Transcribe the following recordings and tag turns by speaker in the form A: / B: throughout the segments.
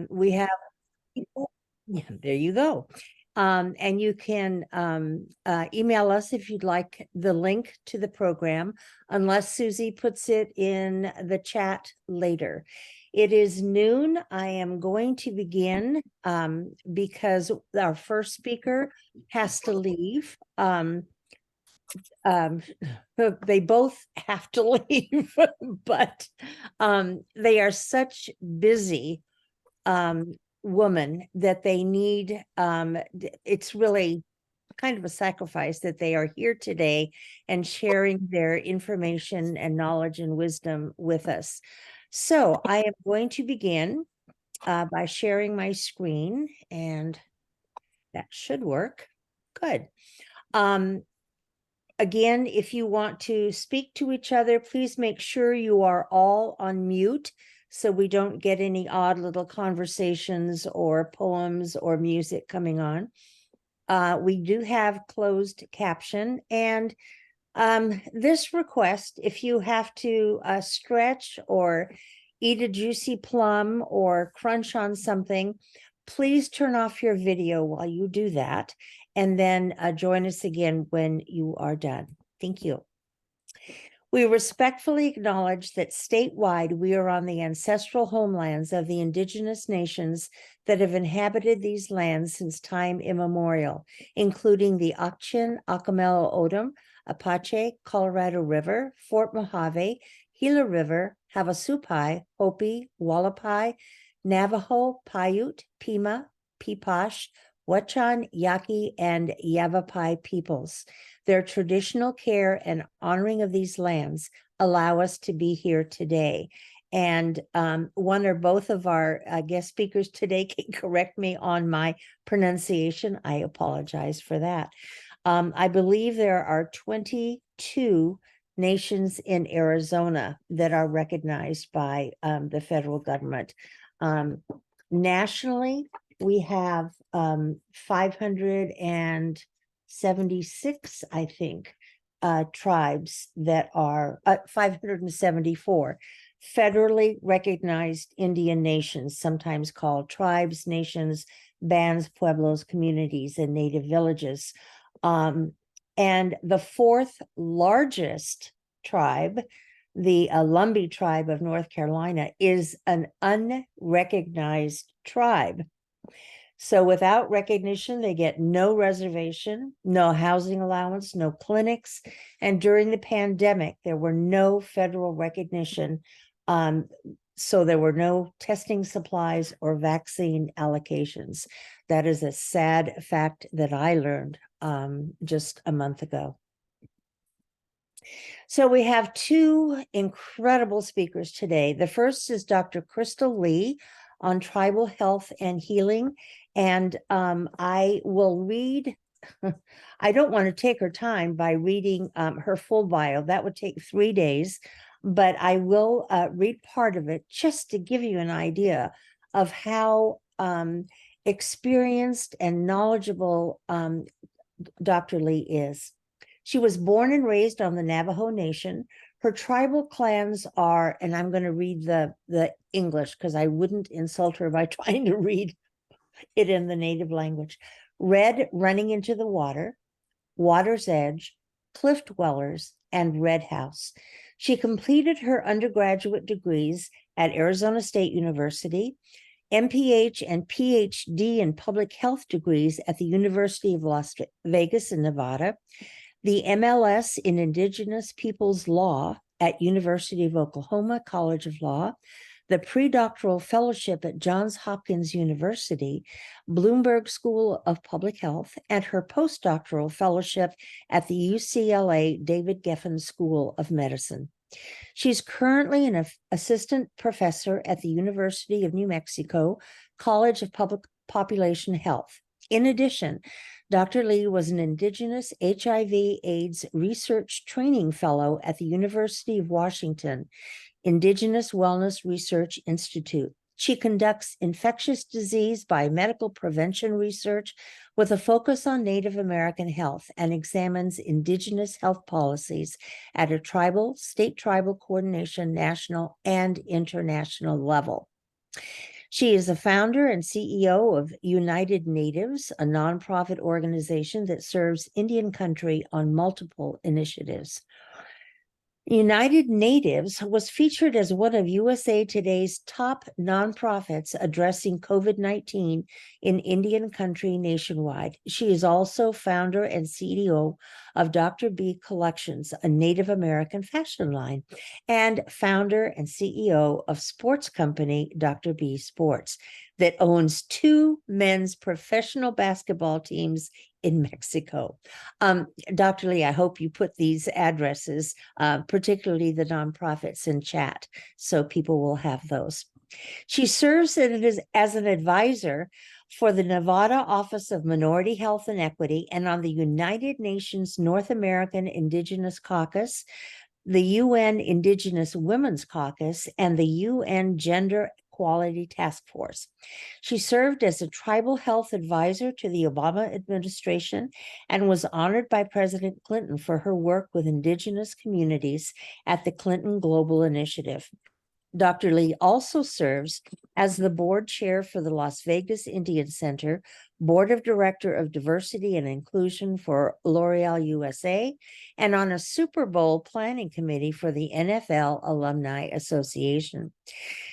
A: We have people, yeah, there you go. And you can email us if you'd like the link to the program, unless Susie puts it in the chat later. It is noon. I am going to begin because our first speaker has to leave. They both have to leave, but they are such busy woman that they need. It's really kind of a sacrifice that they are here today and sharing their information and knowledge and wisdom with us. So I am going to begin by sharing my screen, and that should work. Good. Again, if you want to speak to each other, please make sure you are all on mute so we don't get any odd little conversations or poems or music coming on. We do have closed caption, and this request, if you have to stretch or eat a juicy plum or crunch on something, please turn off your video while you do that, and then join us again when you are done. Thank you. We respectfully acknowledge that statewide we are on the ancestral homelands of the indigenous nations that have inhabited these lands since time immemorial, including the Akchin, Acamelo Odom, Apache, Colorado River, Fort Mojave, Gila River, Havasupai, Hopi, Wallapai, Navajo, Paiute, Pima, Pipash, Wachan, Yaqui, and Yavapai peoples. Their traditional care and honoring of these lands allow us to be here today. And one or both of our guest speakers today can correct me on my pronunciation. I apologize for that. I believe there are 22 nations in Arizona that are recognized by the federal government. Nationally, we have 576, I think, tribes that are 574 federally recognized Indian nations, sometimes called tribes, nations, bands, pueblos, communities, and native villages. And the fourth largest tribe, the Lumbee tribe of North Carolina, is an unrecognized tribe. So without recognition, they get no reservation, no housing allowance, no clinics. And during the pandemic, there were no federal recognition. So there were no testing supplies or vaccine allocations. That is a sad fact that I learned just a month ago. So we have two incredible speakers today. The first is Dr. Crystal Lee on tribal health and healing. And I will read, I don't want to take her time by reading her full bio. That would take 3 days, but I will read part of it just to give you an idea of how experienced and knowledgeable Dr. Lee is. She was born and raised on the Navajo Nation. Her tribal clans are, and I'm going to read the English because I wouldn't insult her by trying to read it in the native language. Red Running into the Water, Water's Edge, Cliff Dwellers, and Red House. She completed her undergraduate degrees at Arizona State University, MPH and PhD in public health degrees at the University of Las Vegas in Nevada, the MLS in Indigenous Peoples Law at University of Oklahoma College of Law, the pre-doctoral fellowship at Johns Hopkins University, Bloomberg School of Public Health, and her postdoctoral fellowship at the UCLA David Geffen School of Medicine. She's currently an assistant professor at the University of New Mexico College of Public Population Health. In addition, Dr. Lee was an Indigenous HIV/AIDS Research Training Fellow at the University of Washington Indigenous Wellness Research Institute. She conducts infectious disease biomedical prevention research with a focus on Native American health and examines Indigenous health policies at a tribal, state tribal coordination, national, and international level. She is the founder and CEO of United Natives, a nonprofit organization that serves Indian country on multiple initiatives. United Natives was featured as one of USA Today's top nonprofits addressing COVID-19 in Indian country nationwide. She is also founder and CEO of Dr. B Collections, a Native American fashion line, and founder and CEO of sports company Dr. B Sports that owns 2 men's professional basketball teams in Mexico. Dr. Lee, I hope you put these addresses, particularly the nonprofits, in chat so people will have those. She serves as an advisor for the Nevada Office of Minority Health and Equity and on the United Nations North American Indigenous Caucus, the UN Indigenous Women's Caucus, and the UN Gender Equality Task Force. She served as a tribal health advisor to the Obama administration and was honored by President Clinton for her work with Indigenous communities at the Clinton Global Initiative. Dr. Lee also serves as the board chair for the Las Vegas Indian Center, board of director of diversity and inclusion for L'Oreal USA, and on a Super Bowl planning committee for the NFL Alumni Association.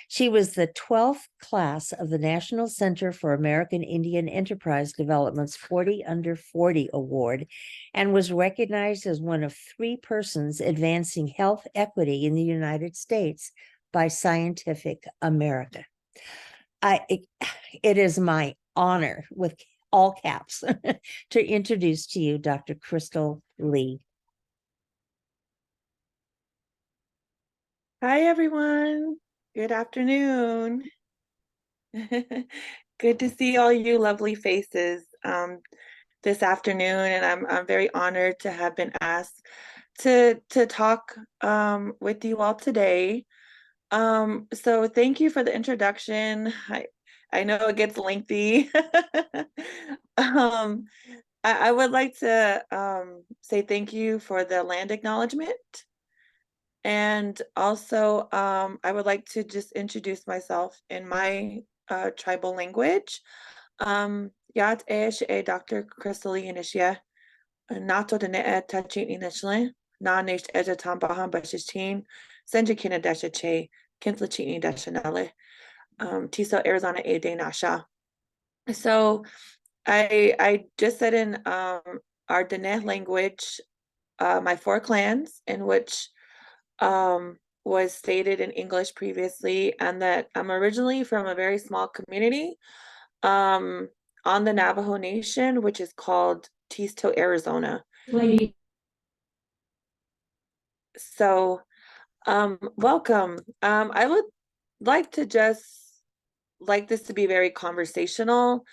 A: She was the 12th class of the National Center for American Indian Enterprise Development's 40 Under 40 Award and was recognized as one of 3 persons advancing health equity in the United States by Scientific America. It is my honor, with all caps, to introduce to you Dr. Crystal Lee.
B: Hi, everyone. Good afternoon. Good to see all you lovely faces this afternoon, and I'm very honored to have been asked to talk with you all today. So thank you for the introduction. I know it gets lengthy. I would like to say thank you for the land acknowledgement. And also, I would like to just introduce myself in my tribal language. Yat e Dr. Crystal Lee Inishia, Nato de ne tachin initially, na nesh eja tambahan bashishin, Senjakina dasha che, Kintlachini dashanale, Tiso Arizona e de nasha. So I just said in our Dene language, my 4 clans, in which was stated in English previously, and that I'm originally from a very small community on the Navajo Nation, which is called Tisto, Arizona. So welcome. I would like to just like this to be very conversational.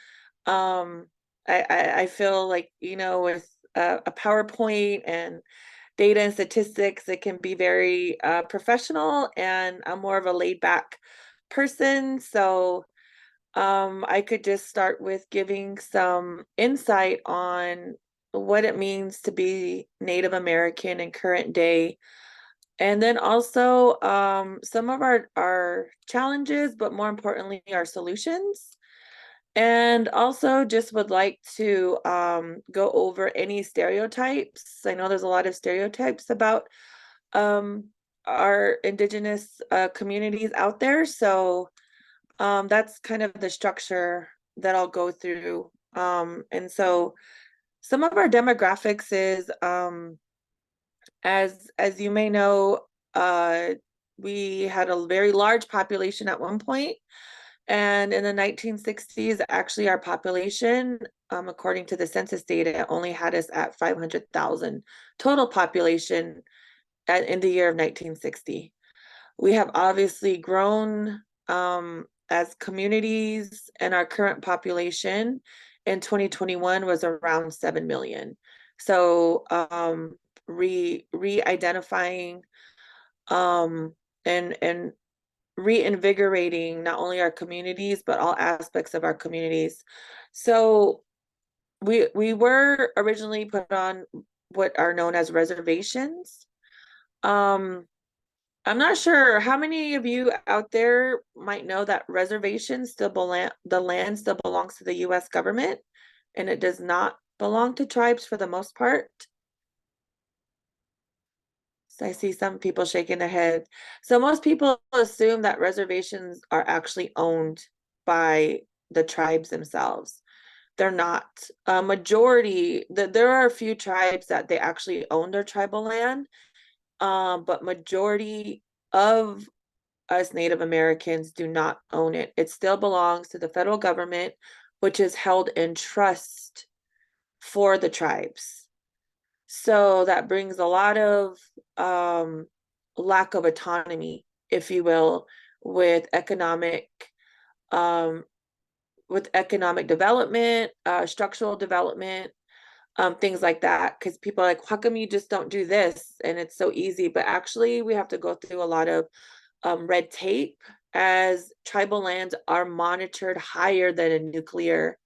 B: I feel like, you know, with a PowerPoint and data and statistics, it can be very professional, and I'm more of a laid back person. So I could just start with giving some insight on what it means to be Native American in current day. And then also some of our challenges, but more importantly, our solutions. And also just would like to go over any stereotypes. I know there's a lot of stereotypes about our Indigenous communities out there. So that's kind of the structure that I'll go through. And so some of our demographics is, as you may know, we had a very large population at one point. And in the 1960s, actually, our population, according to the census data, only had us at 500,000 total population in the year of 1960. We have obviously grown as communities, and our current population in 2021 was around 7 million. So re-identifying and reinvigorating not only our communities, but all aspects of our communities. So we were originally put on what are known as reservations. I'm not sure how many of you out there might know that reservations still belong, the land still belongs to the US government, and it does not belong to tribes for the most part. So I see some people shaking their head. So most people assume that reservations are actually owned by the tribes themselves. They're not. A majority, there are a few tribes that they actually own their tribal land, but majority of us Native Americans do not own it. It still belongs to the federal government, which is held in trust for the tribes. So that brings a lot of um, lack of autonomy, if you will, with economic um, development, structural development, things like that. Because people are like, how come you just don't do this? And it's so easy. But actually, we have to go through a lot of red tape, as tribal lands are monitored higher than a nuclear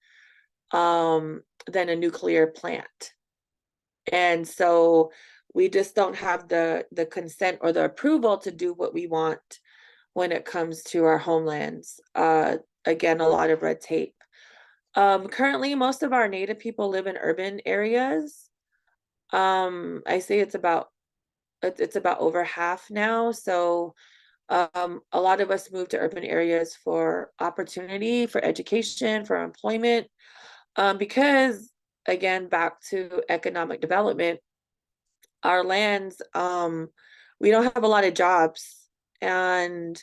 B: plant. And so we just don't have the consent or the approval to do what we want when it comes to our homelands. Again, a lot of red tape. Currently, most of our Native people live in urban areas. I say it's about over half now. So a lot of us move to urban areas for opportunity, for education, for employment, because again, back to economic development, our lands, we don't have a lot of jobs. And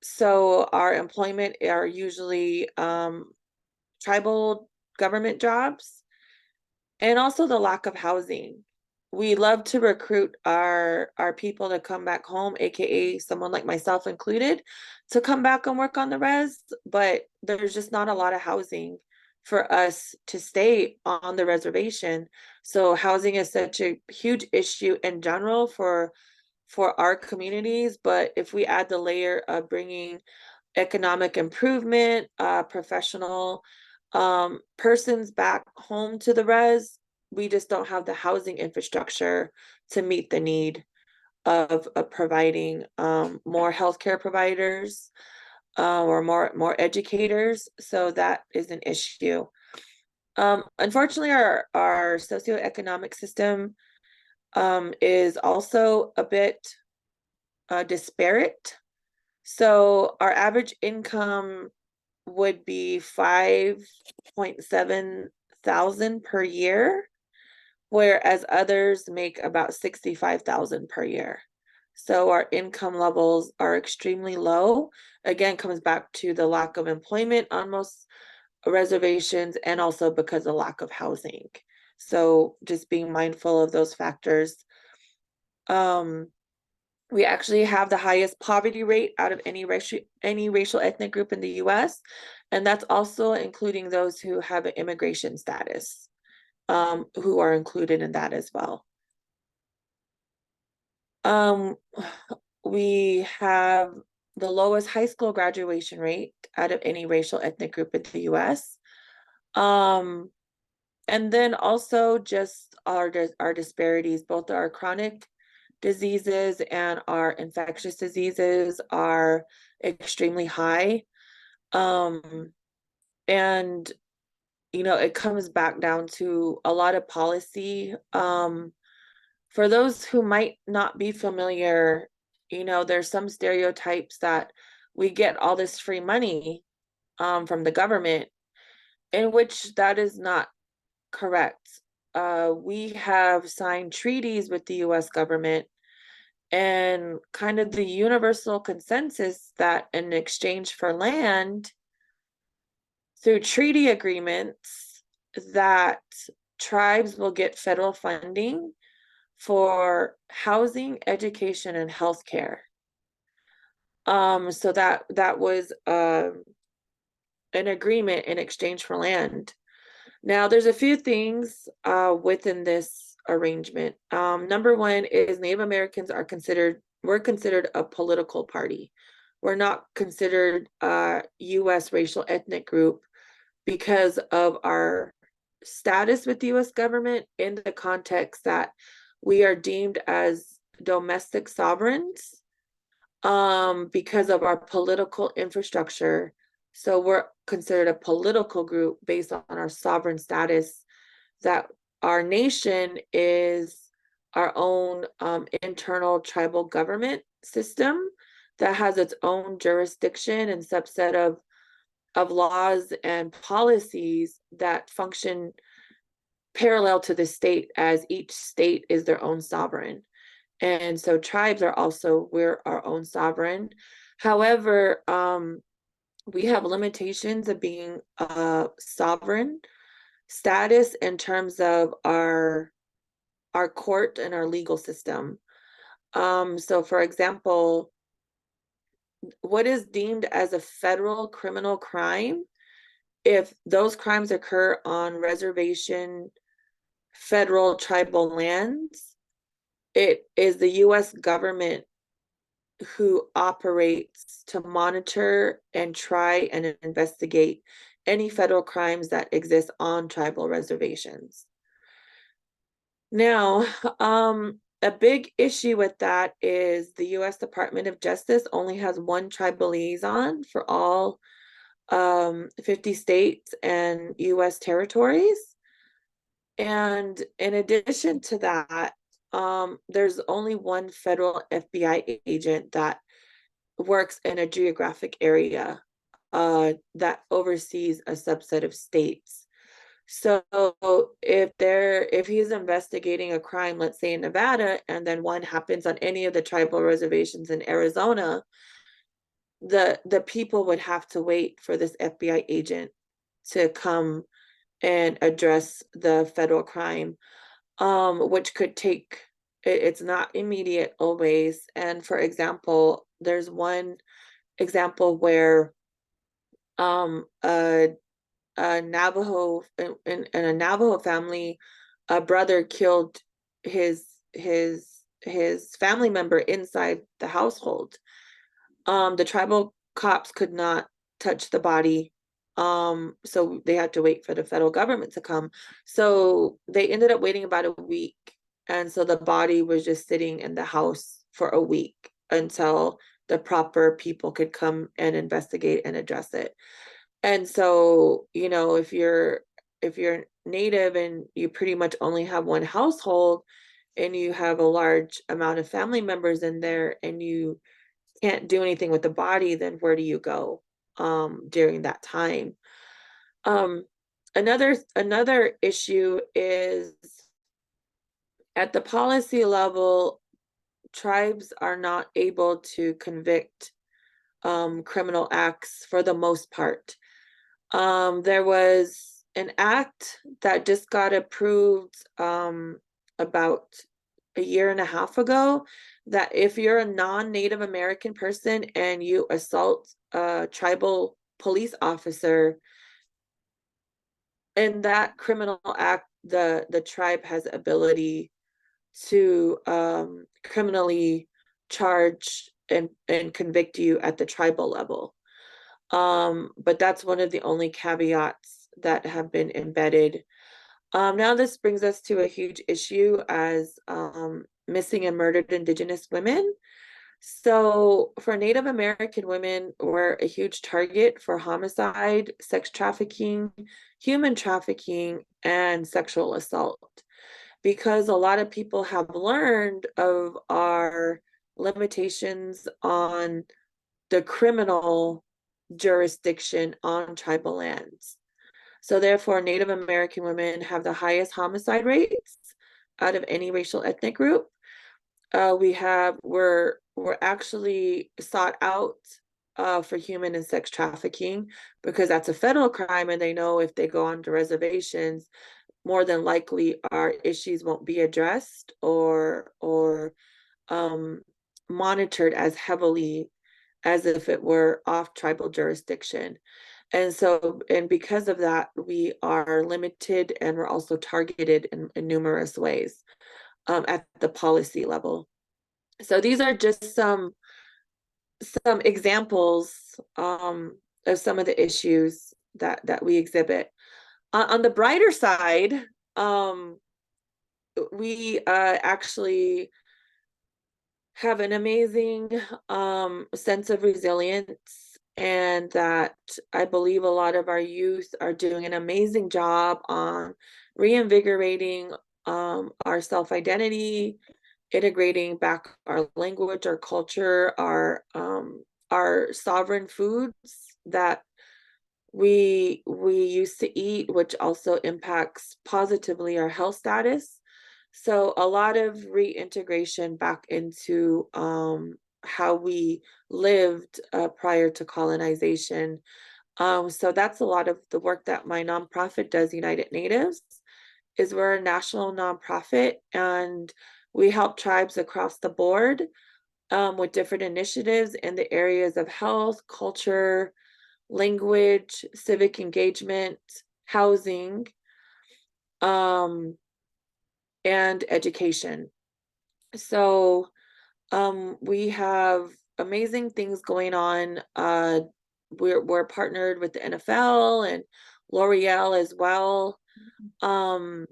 B: so our employment are usually tribal government jobs, and also the lack of housing. We love to recruit our people to come back home, aka someone like myself included, to come back and work on the res, but there's just not a lot of housing for us to stay on the reservation. So housing is such a huge issue in general for our communities, but if we add the layer of bringing economic improvement, professional persons back home to the res, we just don't have the housing infrastructure to meet the need of providing more healthcare providers, or more educators. So that is an issue. Unfortunately, our socioeconomic system is also a bit disparate. So our average income would be 5.7 thousand per year, whereas others make about 65,000 per year. So our income levels are extremely low. Again, comes back to the lack of employment on most reservations, and also because of lack of housing. So just being mindful of those factors. Um, we actually have the highest poverty rate out of any racial ethnic group in the US, and that's also including those who have an immigration status, who are included in that as well. Um, we have the lowest high school graduation rate out of any racial ethnic group in the US. Um, and then also just our disparities, both our chronic diseases and our infectious diseases are extremely high. Um, and it comes back down to a lot of policy. For those who might not be familiar, there's some stereotypes that we get all this free money from the government, in which that is not correct. We have signed treaties with the US government, and kind of the universal consensus that in exchange for land, through treaty agreements, that tribes will get federal funding for housing, education, and healthcare. So that was an agreement in exchange for land. Now, there's a few things within this arrangement. Number one is Native Americans we're considered a political party. We're not considered a US racial ethnic group because of our status with the US government, in the context that we are deemed as domestic sovereigns. because of our political infrastructure. So we're considered a political group based on our sovereign status, that our nation is our own internal tribal government system that has its own jurisdiction and subset of laws and policies that function parallel to the state, as each state is their own sovereign. And so tribes are also, we're our own sovereign. However, we have limitations of being sovereign status in terms of our court and our legal system. So for example, what is deemed as a federal criminal crime, if those crimes occur on reservation federal tribal lands, it is the US government who operates to monitor and try and investigate any federal crimes that exist on tribal reservations. Now, a big issue with that is the US Department of Justice only has one tribal liaison for all 50 states and US territories. And in addition to that, there's only one federal FBI agent that works in a geographic area that oversees a subset of states. So if he's investigating a crime, let's say in Nevada, and then one happens on any of the tribal reservations in Arizona, the people would have to wait for this FBI agent to come and address the federal crime, which could take, it's not immediate always. And for example, there's one example where a Navajo in a Navajo family, a brother killed his family member inside the household. The tribal cops could not touch the body, so they had to wait for the federal government to come. So they ended up waiting about a week, and so the body was just sitting in the house for a week until the proper people could come and investigate and address it. And so, you know, if you're native and you pretty much only have one household and you have a large amount of family members in there and you can't do anything with the body, then where do you go during that time? Another issue is at the policy level, tribes are not able to convict criminal acts for the most part. There was an act that just got approved about a year and a half ago, that if you're a non-Native American person and you assault a tribal police officer, in that criminal act, the tribe has ability to criminally charge and convict you at the tribal level. But that's one of the only caveats that have been embedded. Now this brings us to a huge issue as missing and murdered Indigenous women. So for Native American women, we're a huge target for homicide, sex trafficking, human trafficking, and sexual assault, because a lot of people have learned of our limitations on the criminal jurisdiction on tribal lands. So therefore, Native American women have the highest homicide rates out of any racial ethnic group. We're actually sought out for human and sex trafficking because that's a federal crime, and they know if they go onto reservations, more than likely our issues won't be addressed or monitored as heavily as if it were off tribal jurisdiction. And so, and because of that, we are limited and we're also targeted in numerous ways at the policy level. So these are just some examples of some of the issues that we exhibit. On the brighter side, we actually have an amazing sense of resilience, and that I believe a lot of our youth are doing an amazing job on reinvigorating our self-identity, integrating back our language, our culture, our sovereign foods that we used to eat, which also impacts positively our health status. So a lot of reintegration back into how we lived prior to colonization. So that's a lot of the work that my nonprofit does, United Natives, is we're a national nonprofit, and we help tribes across the board with different initiatives in the areas of health, culture, language, civic engagement, housing, um, and education. So we have amazing things going on. We're partnered with the NFL and L'Oreal as well. And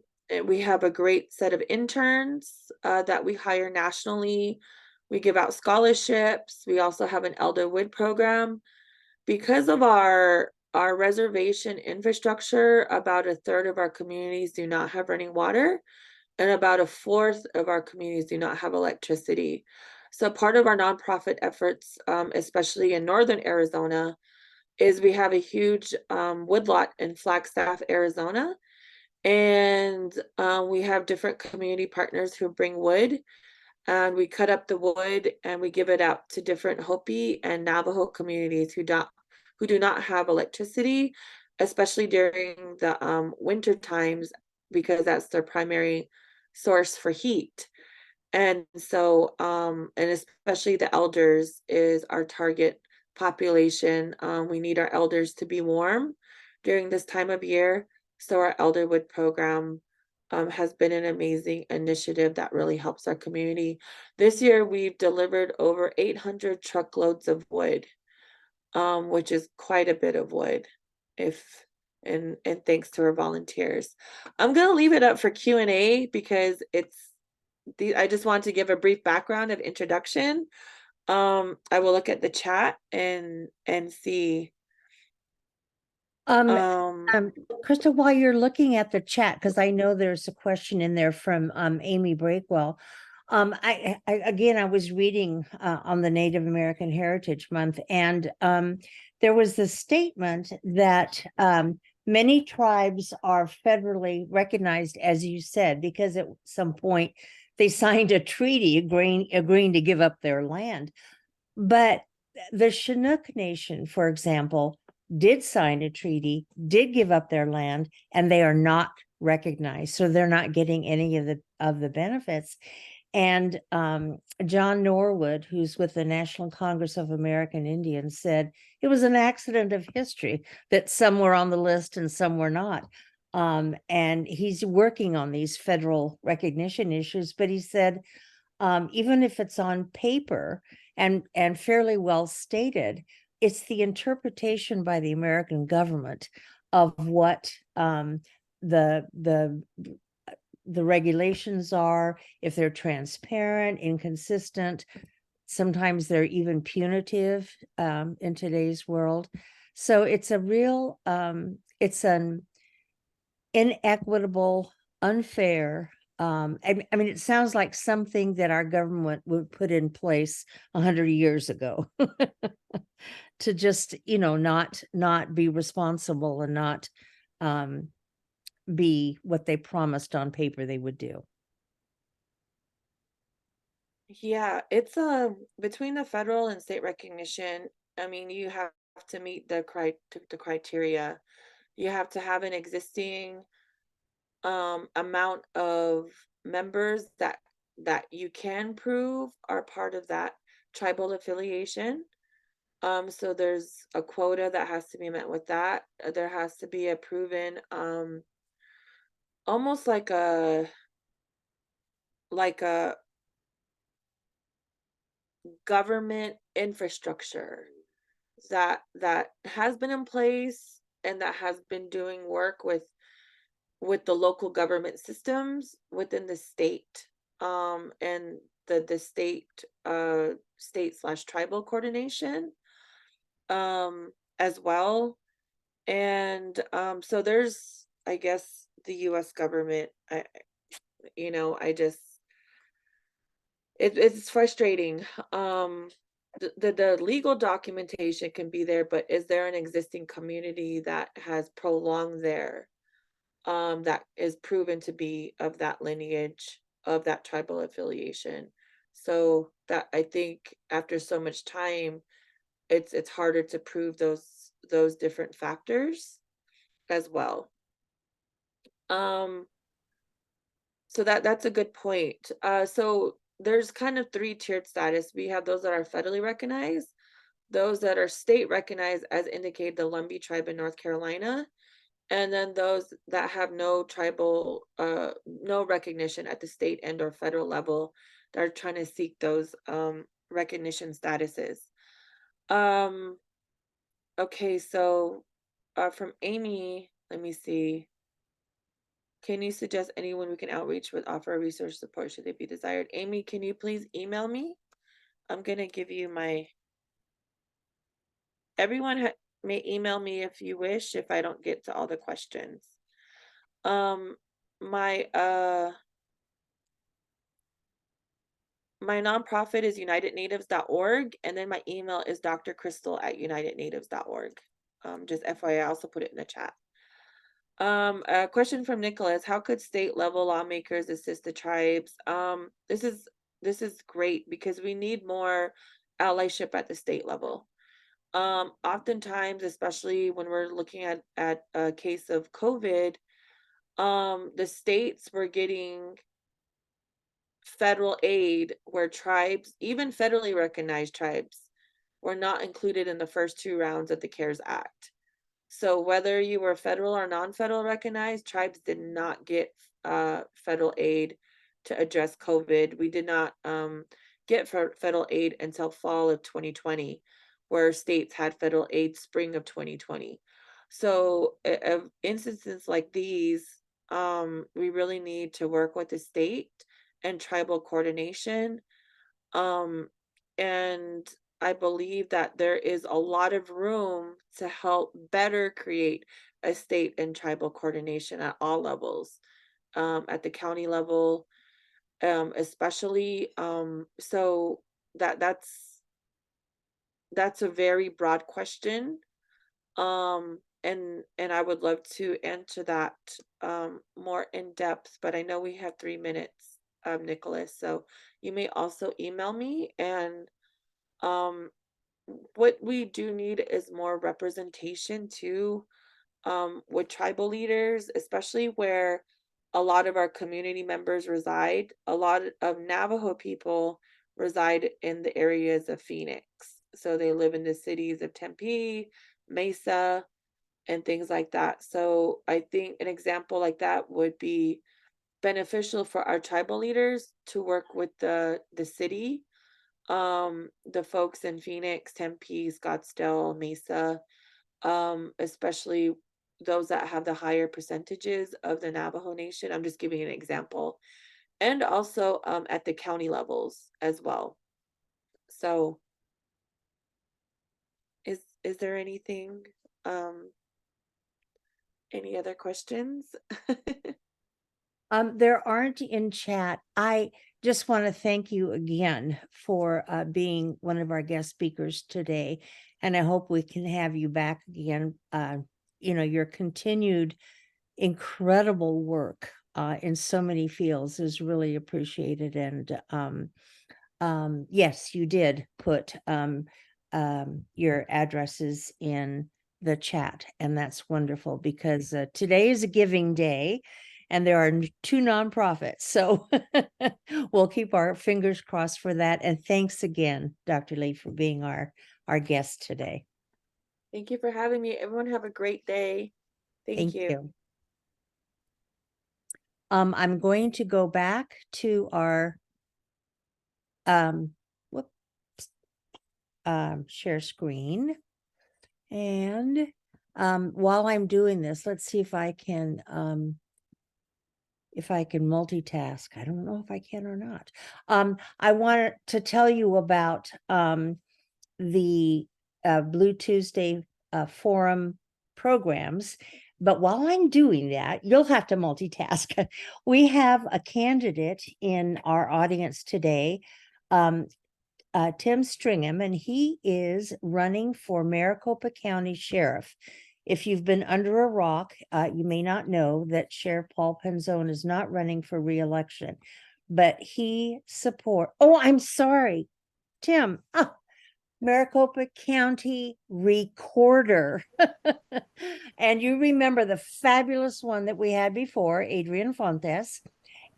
B: we have a great set of interns that we hire nationally. We give out scholarships. We also have an Elderwood program. Because of our reservation infrastructure, about a third of our communities do not have running water, and about a fourth of our communities do not have electricity. So part of our nonprofit efforts, especially in northern Arizona, is we have a huge woodlot in Flagstaff, Arizona, and we have different community partners who bring wood, and we cut up the wood and we give it out to different Hopi and Navajo communities who do not have electricity, especially during the winter times, because that's their primary source for heat. And so, and especially the elders is our target population. We need our elders to be warm during this time of year. So our Elderwood program has been an amazing initiative that really helps our community. This year, we've delivered over 800 truckloads of wood, which is quite a bit of wood. If and thanks to our volunteers. I'm gonna leave it up for Q&A because I just want to give a brief background of introduction. I will look at the chat and see.
A: Um,
B: Um,
A: Krista, while you're looking at the chat, because I know there's a question in there from Amy Breakwell. I again, I was reading on the Native American Heritage Month, and there was the statement that many tribes are federally recognized, as you said, because at some point they signed a treaty agreeing to give up their land. But the Chinook Nation, for example, did sign a treaty, did give up their land, and they are not recognized. So they're not getting any of the benefits. And John Norwood, who's with the National Congress of American Indians, said it was an accident of history that some were on the list and some were not. And he's working on these federal recognition issues, but he said, even if it's on paper and fairly well stated, it's the interpretation by the American government of what the regulations are, if they're transparent, inconsistent. Sometimes they're even punitive in today's world. So it's a real, it's an inequitable, unfair. I mean, it sounds like something that our government would put in place 100 years ago to just, not be responsible and not be what they promised on paper they would do.
B: yeah, it's between the federal and state recognition. I mean, you have to meet the criteria. You have to have an existing amount of members that you can prove are part of that tribal affiliation. So there's a quota that has to be met with that. There has to be a proven almost like a government infrastructure that has been in place and that has been doing work with the local government systems within the state. And the state/tribal coordination as well. And so there's, I guess, the US government. I just, it's frustrating. The legal documentation can be there, but is there an existing community that has prolonged there, that is proven to be of that lineage, of that tribal affiliation? So that, I think, after so much time, it's harder to prove those different factors as well. Um, so that's a good point. So there's kind of three tiered status. We have those that are federally recognized, those that are state recognized, as indicated the Lumbee tribe in North Carolina, and then those that have no recognition at the state and or federal level, that are trying to seek those recognition statuses. Um, okay, so from Amy, let me see. Can you suggest anyone we can outreach with, offer research support should they be desired? Amy, can you please email me? I'm gonna give you everyone may email me if you wish, if I don't get to all the questions. Um, my my nonprofit is unitednatives.org, and then my email is drcrystal@unitednatives.org. Just FYI, I also put it in the chat. A question from Nicholas: how could state level lawmakers assist the tribes? This is great, because we need more allyship at the state level. Oftentimes, especially when we're looking at a case of COVID, the states were getting federal aid where tribes, even federally recognized tribes, were not included in the first two rounds of the CARES Act. So whether you were federal or non-federal recognized, tribes did not get federal aid to address COVID. We did not get federal aid until fall of 2020, where states had federal aid spring of 2020. So instances like these, we really need to work with the state and tribal coordination. And I believe that there is a lot of room to help better create a state and tribal coordination at all levels, at the county level, especially. So that's a very broad question. And I would love to answer that more in depth, but I know we have 3 minutes, Nicholas. So you may also email me. And um, what we do need is more representation too, with tribal leaders, especially where a lot of our community members reside. A lot of Navajo people reside in the areas of Phoenix. So they live in the cities of Tempe, Mesa, and things like that. So I think an example like that would be beneficial for our tribal leaders to work with the city, the folks in Phoenix, Tempe, Scottsdale, Mesa, especially those that have the higher percentages of the Navajo Nation. I'm just giving an example. And also at the county levels as well. So is there anything, any other questions?
A: There aren't in chat. I just want to thank you again for being one of our guest speakers today. And I hope we can have you back again. Your continued incredible work in so many fields is really appreciated. And yes, you did put your addresses in the chat, and that's wonderful, because today is a giving day and there are two nonprofits. So we'll keep our fingers crossed for that. And thanks again, Dr. Lee, for being our guest today.
B: Thank you for having me. Everyone have a great day. Thank you.
A: I'm going to go back to our share screen. And while I'm doing this, let's see if I can if I can multitask. I don't know if I can or not. I wanted to tell you about the Blue Tuesday forum programs. But while I'm doing that, you'll have to multitask. We have a candidate in our audience today, Tim Stringham, and he is running for Maricopa County Sheriff. If you've been under a rock, you may not know that Sheriff Paul Penzone is not running for re-election, but he oh, I'm sorry, Tim, Maricopa County Recorder. And you remember the fabulous one that we had before, Adrian Fontes,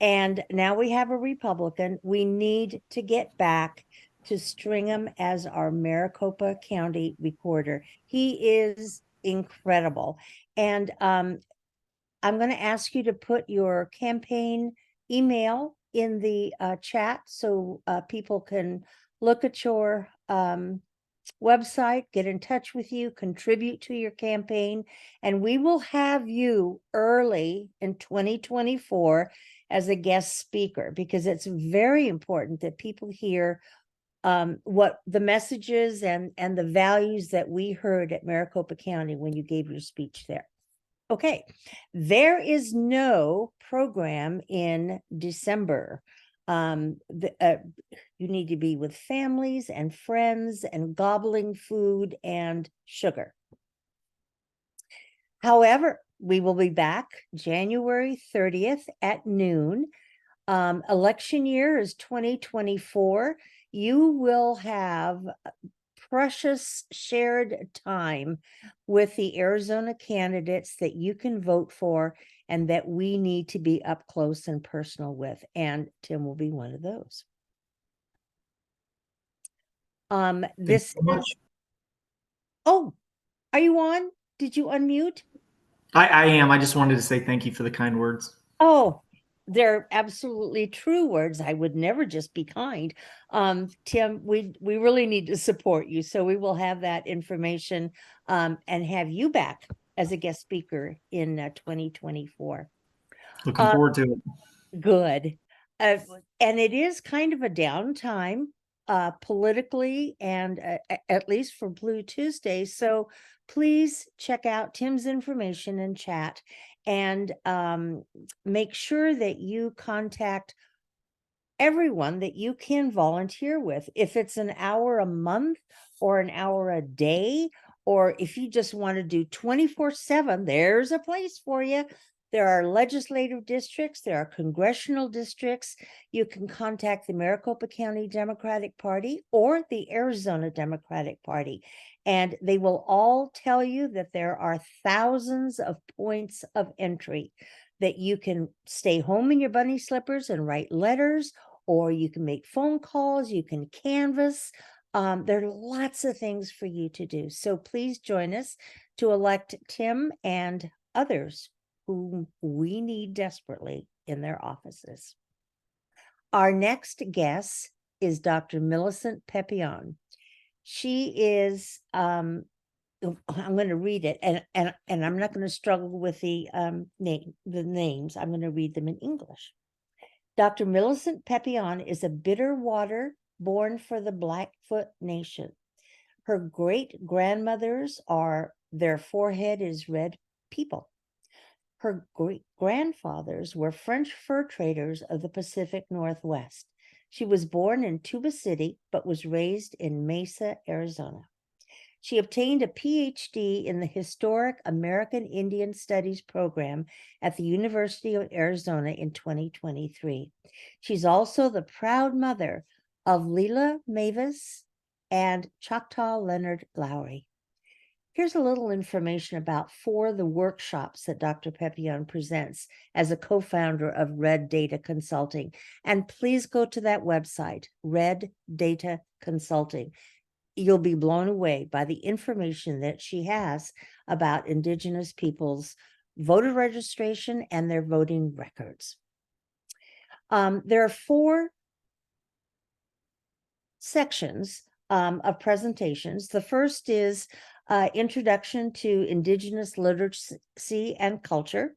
A: and now we have a Republican. We need to get back to Stringham as our Maricopa County Recorder. He is incredible. And I'm going to ask you to put your campaign email in the chat so people can look at your website, get in touch with you, contribute to your campaign, and we will have you early in 2024 as a guest speaker, because it's very important that people hear what the messages and the values that we heard at Maricopa County when you gave your speech there. Okay, there is no program in December. You need to be with families and friends and gobbling food and sugar. However, we will be back January 30th at noon. Election year is 2024. You will have precious shared time with the Arizona candidates that you can vote for and that we need to be up close and personal with. And Tim will be one of those. This
C: so much.
A: Oh, are you on? Did you unmute?
C: I am. I just wanted to say thank you for the kind words.
A: Oh, they're absolutely true words. I would never just be kind. Tim, we really need to support you. So we will have that information and have you back as a guest speaker in 2024.
C: Looking forward to it.
A: Good. And it is kind of a downtime politically and at least for Blue Tuesday. So please check out Tim's information in chat and make sure that you contact everyone that you can volunteer with. If it's an hour a month or an hour a day, or if you just want to do 24/7, there's a place for you. There are legislative districts, there are congressional districts. You can contact the Maricopa County Democratic Party or the Arizona Democratic Party, and they will all tell you that there are thousands of points of entry that you can stay home in your bunny slippers and write letters, or you can make phone calls, you can canvass. There are lots of things for you to do. So please join us to elect Tim and others whom we need desperately in their offices. Our next guest is Dr. Millicent Peppion. She is, I'm going to read it, and I'm not going to struggle with the names. I'm going to read them in English. Dr. Millicent Peppion is a Bitterwater born for the Blackfoot Nation. Her great-grandmothers their forehead is red people. Her great-grandfathers were French fur traders of the Pacific Northwest. She was born in Tuba City, but was raised in Mesa, Arizona. She obtained a PhD in the Historic American Indian Studies program at the University of Arizona in 2023. She's also the proud mother of Leela Mavis and Choctaw Leonard Lowry. Here's a little information about 4 of the workshops that Dr. Peppion presents as a co-founder of Red Data Consulting. And please go to that website, Red Data Consulting. You'll be blown away by the information that she has about Indigenous peoples' voter registration and their voting records. There are 4 sections of presentations. The first is Introduction to Indigenous Literacy and Culture.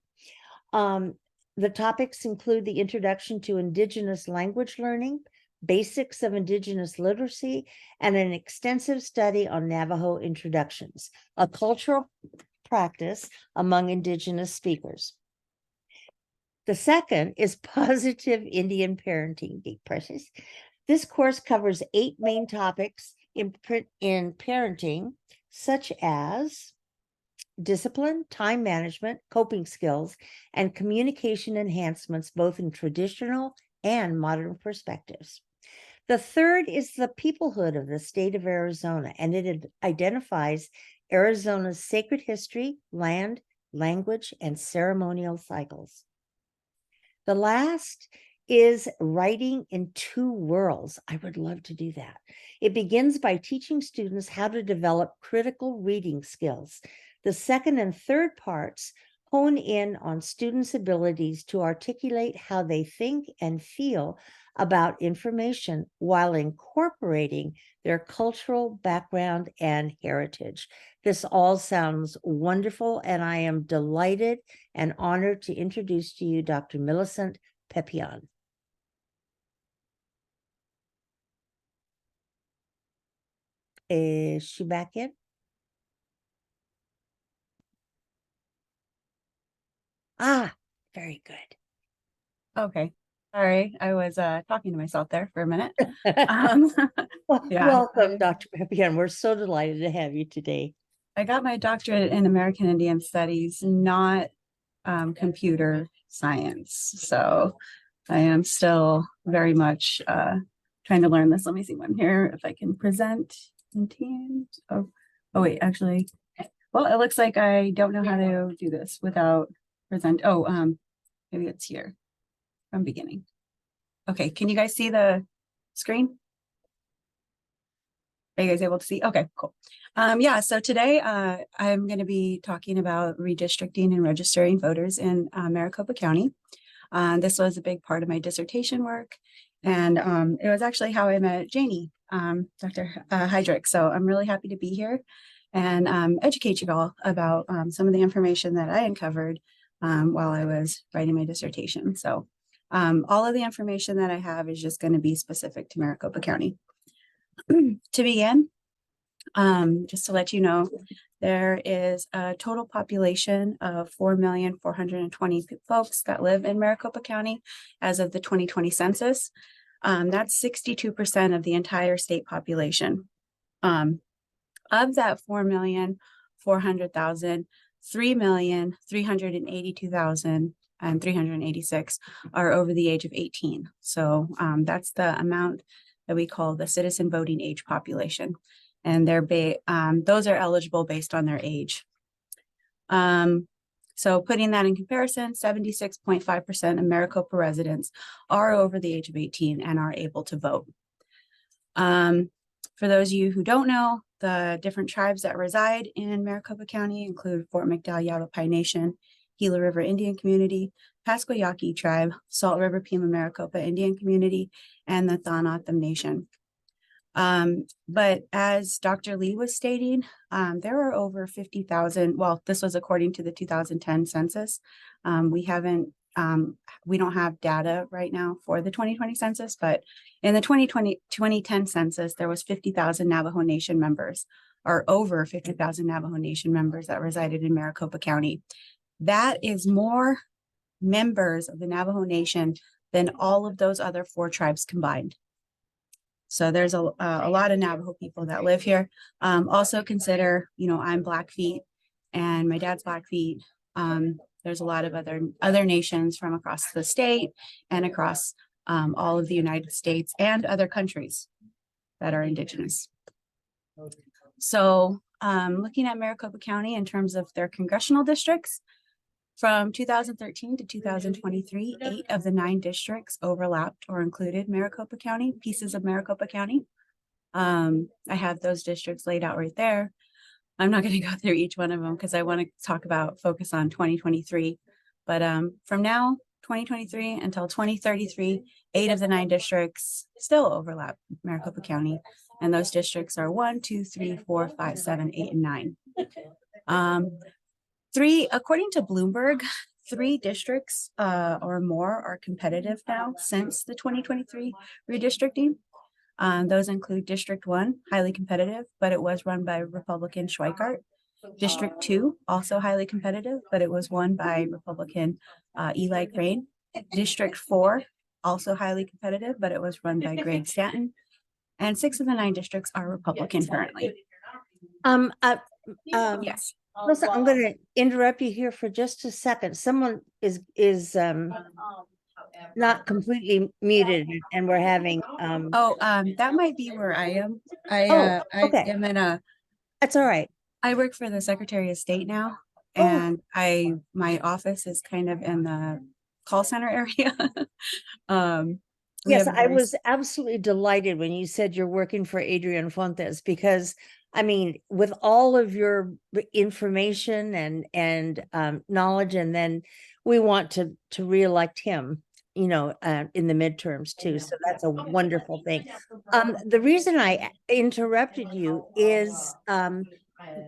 A: The topics include the introduction to Indigenous language learning, basics of Indigenous literacy, and an extensive study on Navajo introductions, a cultural practice among Indigenous speakers. The second is Positive Indian Parenting, Big Precious. This course covers 8 main topics in parenting, such as discipline, time management, coping skills, and communication enhancements, both in traditional and modern perspectives. The third is the peoplehood of the state of Arizona, and it identifies Arizona's sacred history, land, language, and ceremonial cycles. The last is writing in 2 worlds. I would love to do that. It begins by teaching students how to develop critical reading skills. The second and third parts hone in on students' abilities to articulate how they think and feel about information while incorporating their cultural background and heritage. This all sounds wonderful, and I am delighted and honored to introduce to you Dr. Millicent Peppion. Is she back in? Ah, very good.
D: Okay. Sorry, I was talking to myself there for a minute. Um, yeah.
A: Welcome, Dr. Peppion. We're so delighted to have you today.
D: I got my doctorate in American Indian Studies, not computer science. So I am still very much trying to learn this. Let me see one here if I can present in Teams. Oh wait, actually, well, it looks like I don't know how to do this without present. Oh, maybe it's here from beginning. Okay, can you guys see the screen? Are you guys able to see? Okay, cool. Yeah, so today I'm going to be talking about redistricting and registering voters in Maricopa County. This was a big part of my dissertation work, and it was actually how I met Janie, Dr. Heydrich. So I'm really happy to be here and educate you all about some of the information that I uncovered while I was writing my dissertation. So all of the information that I have is just going to be specific to Maricopa County. To begin, just to let you know, there is a total population of 4,420,000 folks that live in Maricopa County as of the 2020 census. That's 62% of the entire state population. Of that 4,400,000, 3,382,386 are over the age of 18. So that's the amount that we call the citizen voting age population. And those are eligible based on their age. So putting that in comparison, 76.5% of Maricopa residents are over the age of 18 and are able to vote. For those of you who don't know, the different tribes that reside in Maricopa County include Fort McDowell Yavapai Nation, Gila River Indian Community, Pasco Yaqui Tribe, Salt River Pima Maricopa Indian Community, and the Thanatham Nation. But as Dr. Lee was stating, there are over 50,000. Well, this was according to the 2010 census. We don't have data right now for the 2020 census, but in the 2010 census, there was 50,000 Navajo Nation members, or over 50,000 Navajo Nation members that resided in Maricopa County. That is more members of the Navajo Nation than all of those other 4 tribes combined. So there's a lot of Navajo people that live here. Also consider, I'm Blackfeet and my dad's Blackfeet. There's a lot of other nations from across the state and across all of the United States and other countries that are indigenous. So looking at Maricopa County in terms of their congressional districts, from 2013 to 2023, 8 of the 9 districts overlapped or included Maricopa County, pieces of Maricopa County. I have those districts laid out right there. I'm not going to go through each one of them because I want to focus on 2023. But from now, 2023 until 2033, 8 of the 9 districts still overlap Maricopa County. And those districts are 1, 2, 3, 4, 5, 7, 8, and 9. According to Bloomberg, 3 districts or more are competitive now since the 2023 redistricting. Those include District 1, highly competitive, but it was run by Republican Schweikart. District 2, also highly competitive, but it was won by Republican Eli Crane. District 4, also highly competitive, but it was run by Greg Stanton. And 6 of the 9 districts are Republican currently. Yes.
A: Listen, I'm going to interrupt you here for just a second. Someone is not completely muted, and we're having
D: That might be where I am.
A: Oh, okay.
D: I am in a,
A: That's all right.
D: I work for the Secretary of State now,
A: Oh.
D: and my office is kind of in the call center area. We
A: Yes,
D: have
A: I
D: very
A: was absolutely delighted when you said you're working for Adrian Fuentes, because I mean, with all of your information and knowledge, and then we want to reelect him, you know, in the midterms too. So that's a wonderful thing. The reason I interrupted you is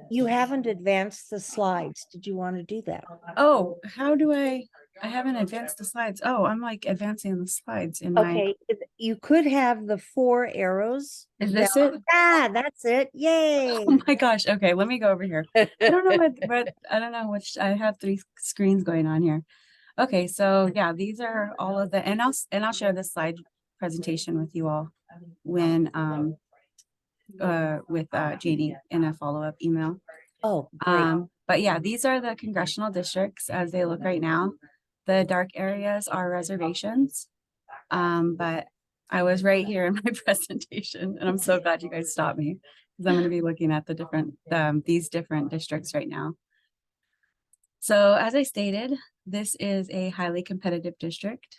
A: you haven't advanced the slides. Did you want to do that?
D: Oh, how do I haven't advanced the slides. Oh, I'm like advancing the slides in my,
A: Okay, you could have the 4 arrows.
D: is this
A: down.
D: it?
A: Ah, that's it. Yay.
D: Oh my gosh. Okay, let me go over here. I don't know what I don't know which, I have 3 screens going on here. Okay, so yeah, these are all of the, and I'll share this slide presentation with you all when with Jeannie in a follow-up email.
A: Oh, great.
D: But yeah, these are the congressional districts as they look right now. The dark areas are reservations. But I was right here in my presentation, and I'm so glad you guys stopped me, because I'm going to be looking at the different these different districts right now. So as I stated, this is a highly competitive district.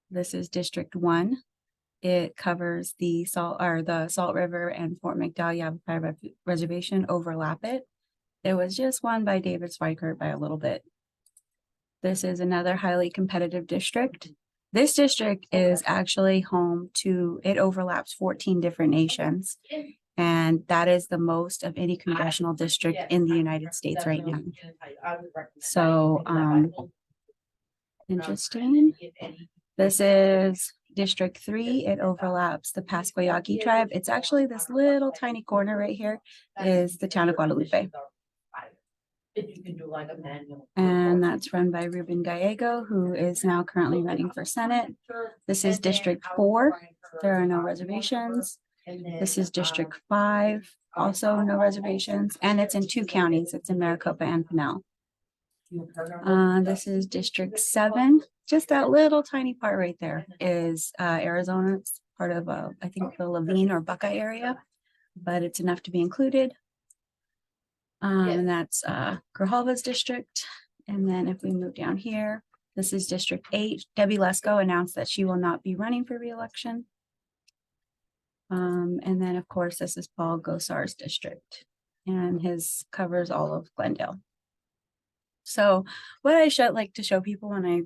D: This is District 1. It covers the Salt River and Fort McDowell Yavapai Reservation overlap it. It was just won by David Schweikart by a little bit. This is another highly competitive district. This district is actually home to, it overlaps 14 different nations. And that is the most of any congressional district in the United States right now. So, interesting. This is District 3. It overlaps the Pasquayaki tribe. It's actually this little tiny corner right here is the town of Guadalupe. And that's run by Ruben Gallego, who is now currently running for Senate. This is District 4. There are no reservations. This is District 5, also no reservations. And it's in 2 counties. It's in Maricopa and Pinal. This is District 7. Just that little tiny part right there is Arizona. It's part of, I think, the Levine or Buckeye area, but it's enough to be included. And that's Grijalva's district. And then if we move down here, this is District 8. Debbie Lesko announced that she will not be running for re-election. And then, of course, this is Paul Gosar's district, and his covers all of Glendale. So what I like to show people when I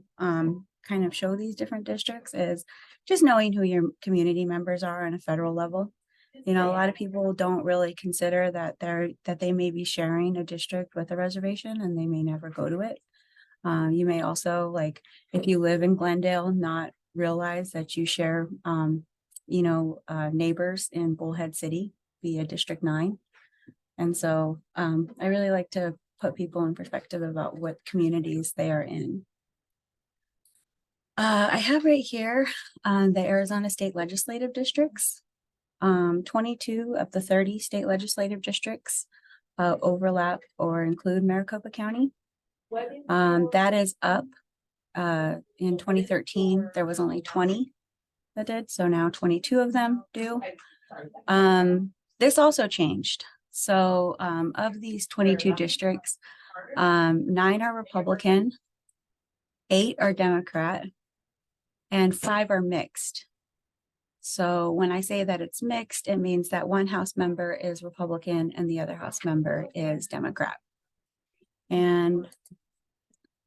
D: kind of show these different districts is just knowing who your community members are on a federal level. You know, a lot of people don't really consider that they may be sharing a district with a reservation, and they may never go to it. You may also, like, if you live in Glendale, not realize that you share, you know, neighbors in Bullhead City via District 9. And so I really like to put people in perspective about what communities they are in. I have right here the Arizona State Legislative Districts. 22 of the 30 state legislative districts overlap or include Maricopa County. That is up. In 2013, there was only 20 that did, so now 22 of them do. This also changed. So of these 22 districts, 9 are Republican, 8 are Democrat, and 5 are mixed. So when I say that it's mixed, it means that one House member is Republican and the other House member is Democrat. And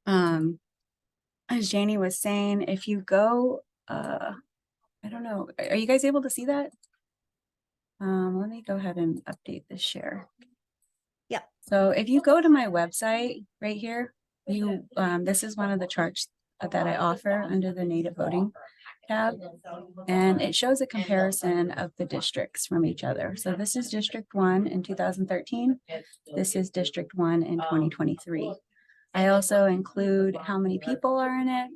D: as Janie was saying, if you go, I don't know, are you guys able to see that? Let me go ahead and update this share.
A: Yeah.
D: So if you go to my website right here, this is one of the charts that I offer under the native voting tab. And it shows a comparison of the districts from each other. So this is District 1 in 2013. This is District 1 in 2023. I also include how many people are in it,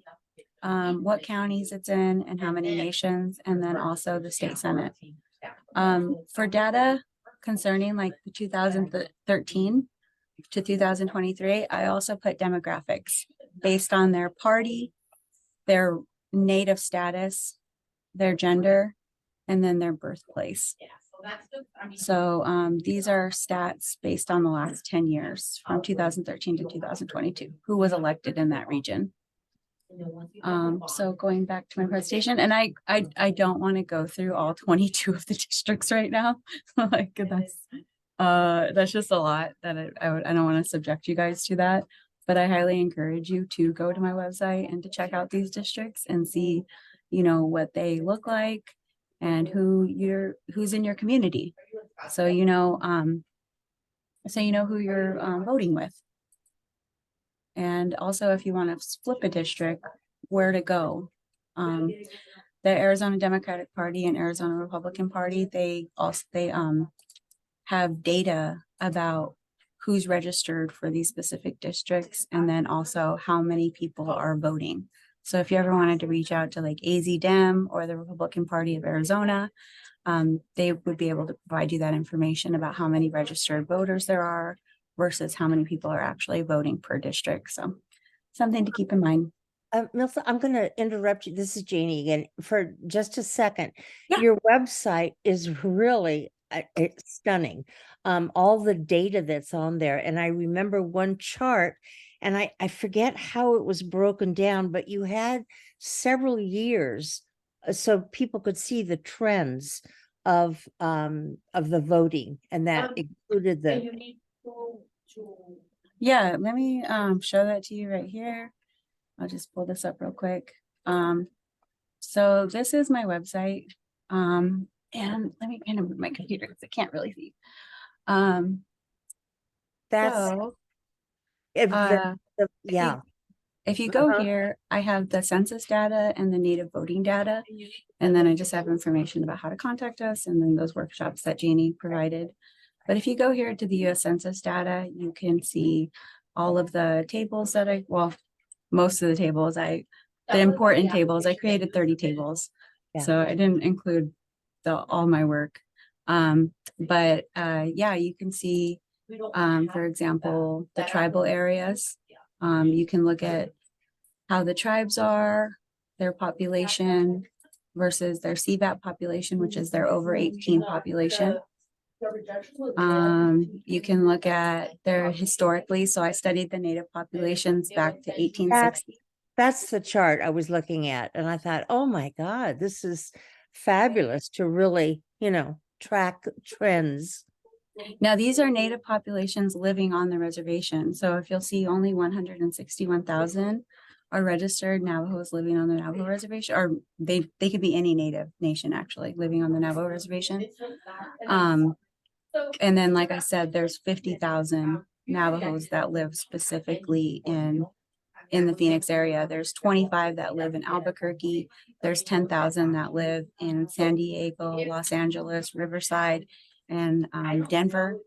D: what counties it's in, and how many nations, and then also the state senate. For data concerning like the 2013 to 2023, I also put demographics based on their party, their native status, their gender, and then their birthplace. So these are stats based on the last 10 years from 2013 to 2022, who was elected in that region. So going back to my presentation, and I don't want to go through all 22 of the districts right now. Like that's just a lot that I don't want to subject you guys to that. But I highly encourage you to go to my website and to check out these districts and see, what they look like and who's in your community. So you know who you're voting with. And also if you want to flip a district, where to go. The Arizona Democratic Party and Arizona Republican Party, they have data about who's registered for these specific districts, and then also how many people are voting. So if you ever wanted to reach out to like AZ Dem or the Republican Party of Arizona, they would be able to provide you that information about how many registered voters there are versus how many people are actually voting per district. So something to keep in mind.
A: Millicent, I'm going to interrupt you. This is Janie again for just a second.
D: Yeah.
A: Your website is really it's stunning. All the data that's on there. And I remember one chart, and I forget how it was broken down, but you had several years so people could see the trends of the voting, and that included the.
D: Yeah, let me show that to you right here. I'll just pull this up real quick. So this is my website. And let me kind of move my computer because I can't really see.
A: That's
D: So,
A: yeah.
D: if you go here, I have the census data and the native voting data. And then I just have information about how to contact us and then those workshops that Janie provided. But if you go here to the US Census data, you can see all of the tables that most of the tables, the important tables. I created 30 tables.
A: Yeah.
D: So I didn't include all my work. But yeah, you can see, for example, the tribal areas. You can look at how the tribes are, their population versus their CVAP population, which is their over 18 population. You can look at their historically. So I studied the native populations back to 1860.
A: That's the chart I was looking at. And I thought, oh my God, this is fabulous to really, track trends.
D: Now, these are native populations living on the reservation. So if you'll see only 161,000 are registered Navajos living on the Navajo reservation, or they could be any native nation actually living on the Navajo reservation. And then, like I said, there's 50,000 Navajos that live specifically in the Phoenix area. There's 25 that live in Albuquerque. There's 10,000 that live in San Diego, Los Angeles, Riverside, and Denver.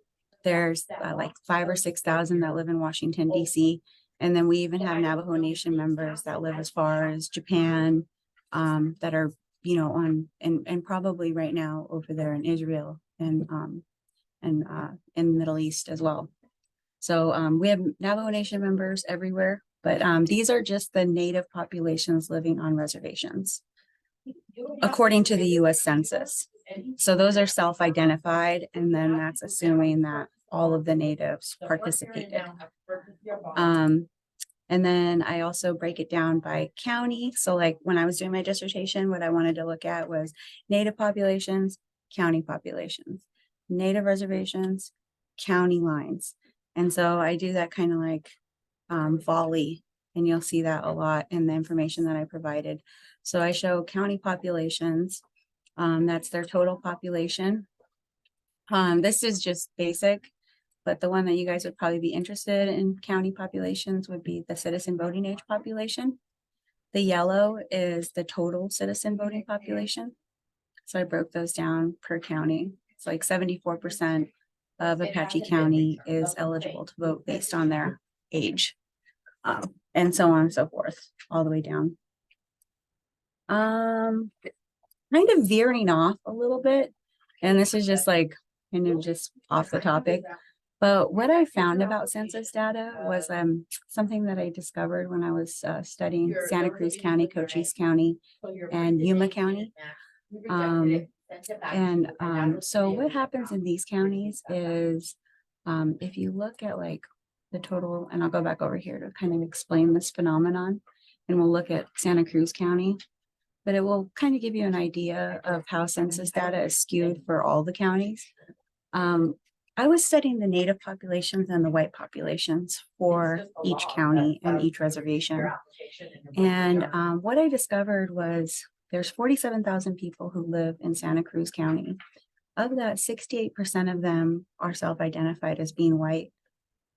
D: There's like 5,000 or 6,000 that live in Washington, D.C. And then we even have Navajo Nation members that live as far as Japan, that are, and probably right now over there in Israel and in the Middle East as well. So we have Navajo Nation members everywhere, but these are just the native populations living on reservations, according to the U.S. Census. So those are self-identified, and then that's assuming that all of the natives participated. And then I also break it down by county. So like when I was doing my dissertation, what I wanted to look at was native populations, county populations, native reservations, county lines. And so I do that kind of like volley, and you'll see that a lot in the information that I provided. So I show county populations. That's their total population. This is just basic. but the one that you guys would probably be interested in county populations would be the citizen voting age population. The yellow is the total citizen voting population. So I broke those down per county. It's like 74% of Apache County is eligible to vote based on their age. And so on and so forth, all the way down. Kind of veering off a little bit, and this is just like kind of just off the topic. But what I found about census data was something that I discovered when I was studying Santa Cruz County, Cochise County, and Yuma County. So what happens in these counties is if you look at like the total, and I'll go back over here to kind of explain this phenomenon, and we'll look at Santa Cruz County, but it will kind of give you an idea of how census data is skewed for all the counties. I was studying the native populations and the white populations for each county and each reservation. And what I discovered was there's 47,000 people who live in Santa Cruz County. Of that, 68% of them are self-identified as being white.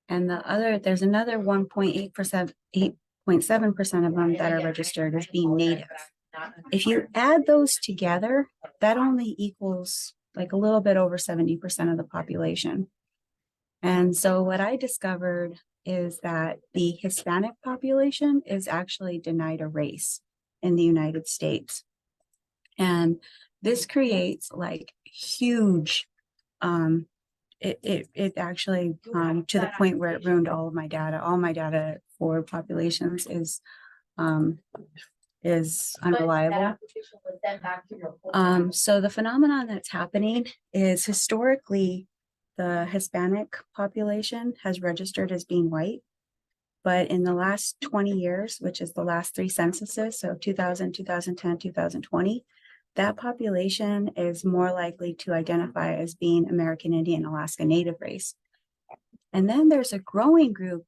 D: And there's another 1.8%, 8.7% of them that are registered as being native. If you add those together, that only equals like a little bit over 70% of the population. And so what I discovered is that the Hispanic population is actually denied a race in the United States. And this creates like huge, it actually to the point where it ruined all of my data. All my data for populations is unreliable. So the phenomenon that's happening is historically the Hispanic population has registered as being white, but in the last 20 years, which is the last three censuses, so 2000, 2010, 2020, that population is more likely to identify as being American Indian, Alaska Native race. And then there's a growing group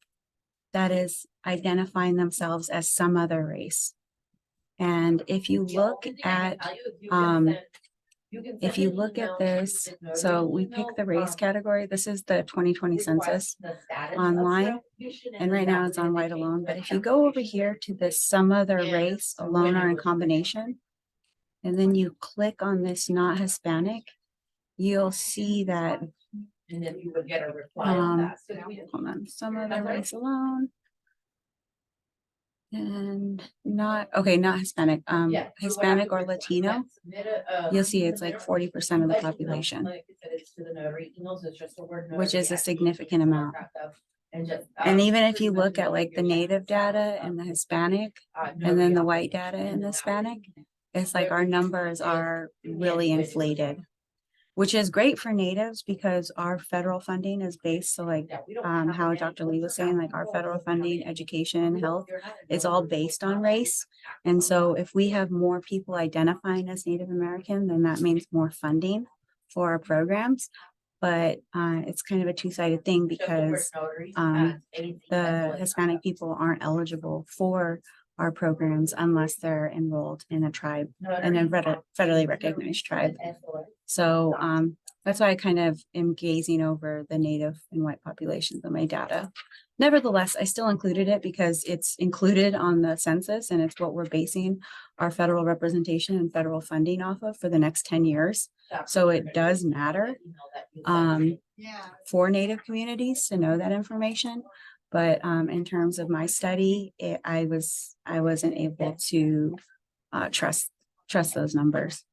D: that is identifying themselves as some other race. And if you look at this, so we pick the race category. This is the 2020 census online, and right now it's on white alone. But if you go over here to this some other race, alone or in combination, and then you click on this not Hispanic, you'll see that hold on, some other race alone. And not Hispanic, Hispanic or Latino, you'll see it's like 40% of the population, which is a significant amount. And even if you look at like the native data and the Hispanic, and then the white data and the Hispanic, it's like our numbers are really inflated, which is great for natives because our federal funding is based, so like how Dr. Lee was saying, like our federal funding, education, health, it's all based on race. And so if we have more people identifying as Native American, then that means more funding for our programs. But it's kind of a two-sided thing because the Hispanic people aren't eligible for our programs unless they're enrolled in a tribe, in a federally recognized tribe. So that's why I kind of am gazing over the native and white populations of my data. Nevertheless, I still included it because it's included on the census and it's what we're basing our federal representation and federal funding off of for the next 10 years. So it does matter for Native communities to know that information. But in terms of my study, I wasn't able to trust those numbers.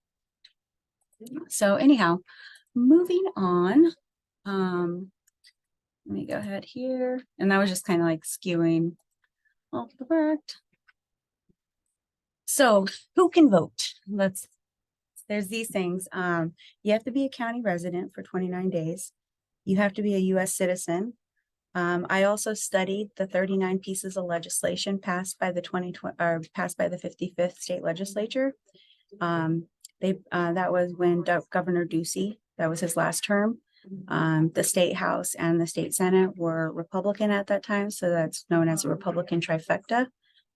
D: So anyhow, moving on, let me go ahead here. And that was just kind of like skewing off the correct. So who can vote? There's these things. You have to be a county resident for 29 days. You have to be a US citizen. I also studied the 39 pieces of legislation passed by the 55th state legislature. That was when Governor Ducey, that was his last term. The state house and the state senate were Republican at that time, so that's known as a Republican trifecta.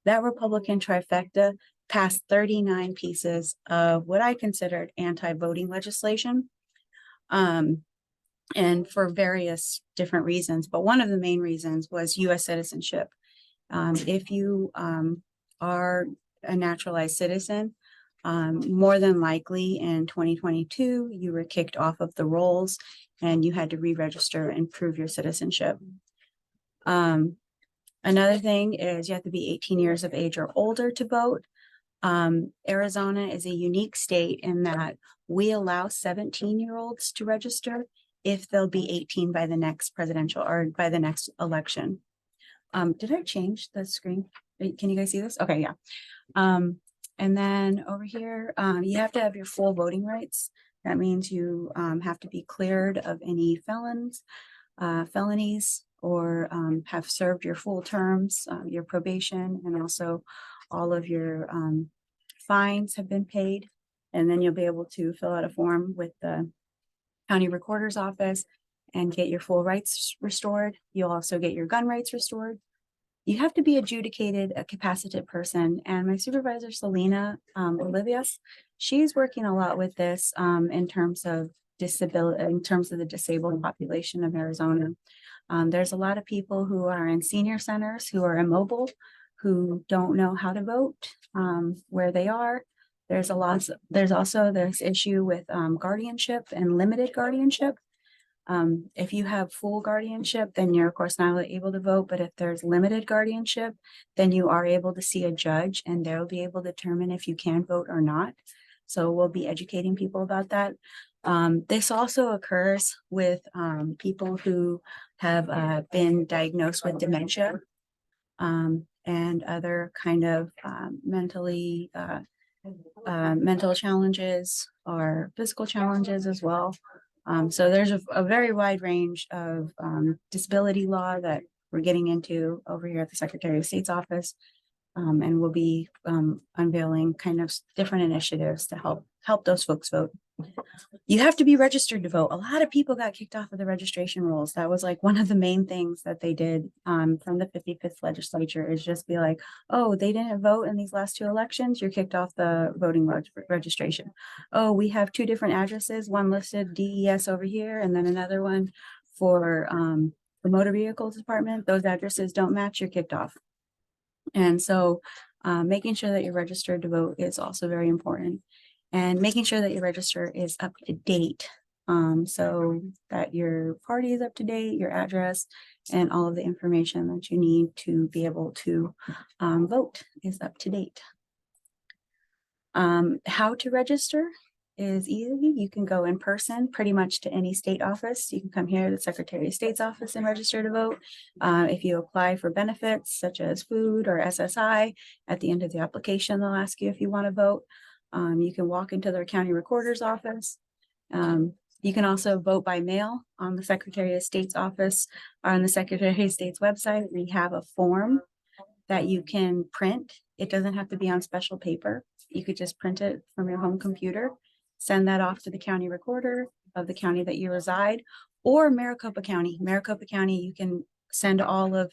D: That Republican trifecta passed 39 pieces of what I considered anti-voting legislation. and for various different reasons. But one of the main reasons was U.S. citizenship. If you are a naturalized citizen, more than likely in 2022, you were kicked off of the rolls and you had to re-register and prove your citizenship. Another thing is you have to be 18 years of age or older to vote. Arizona is a unique state in that we allow 17-year-olds to register if they'll be 18 by the next presidential or by the next election. Did I change the screen? Can you guys see this? Okay, yeah. And then over here, you have to have your full voting rights. That means you have to be cleared of any felonies, or have served your full terms, your probation, and also all of your fines have been paid. And then you'll be able to fill out a form with the county recorder's office and get your full rights restored. You'll also get your gun rights restored. You have to be adjudicated a capacitated person. And my supervisor, Selena Olivias, she's working a lot with this in terms of disability, in terms of the disabled population of Arizona. There's a lot of people who are in senior centers who are immobile, who don't know how to vote where they are. There's also this issue with guardianship and limited guardianship. If you have full guardianship, then you're of course not able to vote. But if there's limited guardianship, then you are able to see a judge and they'll be able to determine if you can vote or not. So we'll be educating people about that. This also occurs with people who have been diagnosed with dementia and other kind of mental challenges or physical challenges as well. So there's a very wide range of disability law that we're getting into over here at the Secretary of State's office. And we'll be unveiling kind of different initiatives to help those folks vote. You have to be registered to vote. A lot of people got kicked off of the registration rules. That was like one of the main things that they did from the 55th legislature, is just be like, oh, they didn't vote in these last two elections, you're kicked off the voting registration. Oh, we have two different addresses, one listed DES over here and then another one for the motor vehicles department. Those addresses don't match, you're kicked off. And so making sure that you're registered to vote is also very important, and making sure that your register is up to date, so that your party is up to date, your address, and all of the information that you need to be able to vote is up to date. How to register is easy. You can go in person pretty much to any state office. You can come here to the Secretary of State's office and register to vote. If you apply for benefits such as food or SSI, at the end of the application, they'll ask you if you want to vote. You can walk into their county recorder's office. You can also vote by mail on the Secretary of State's office or on the Secretary of State's website. We have a form that you can print. It doesn't have to be on special paper. You could just print it from your home computer, send that off to the county recorder of the county that you reside, or Maricopa County. Maricopa County, you can send all of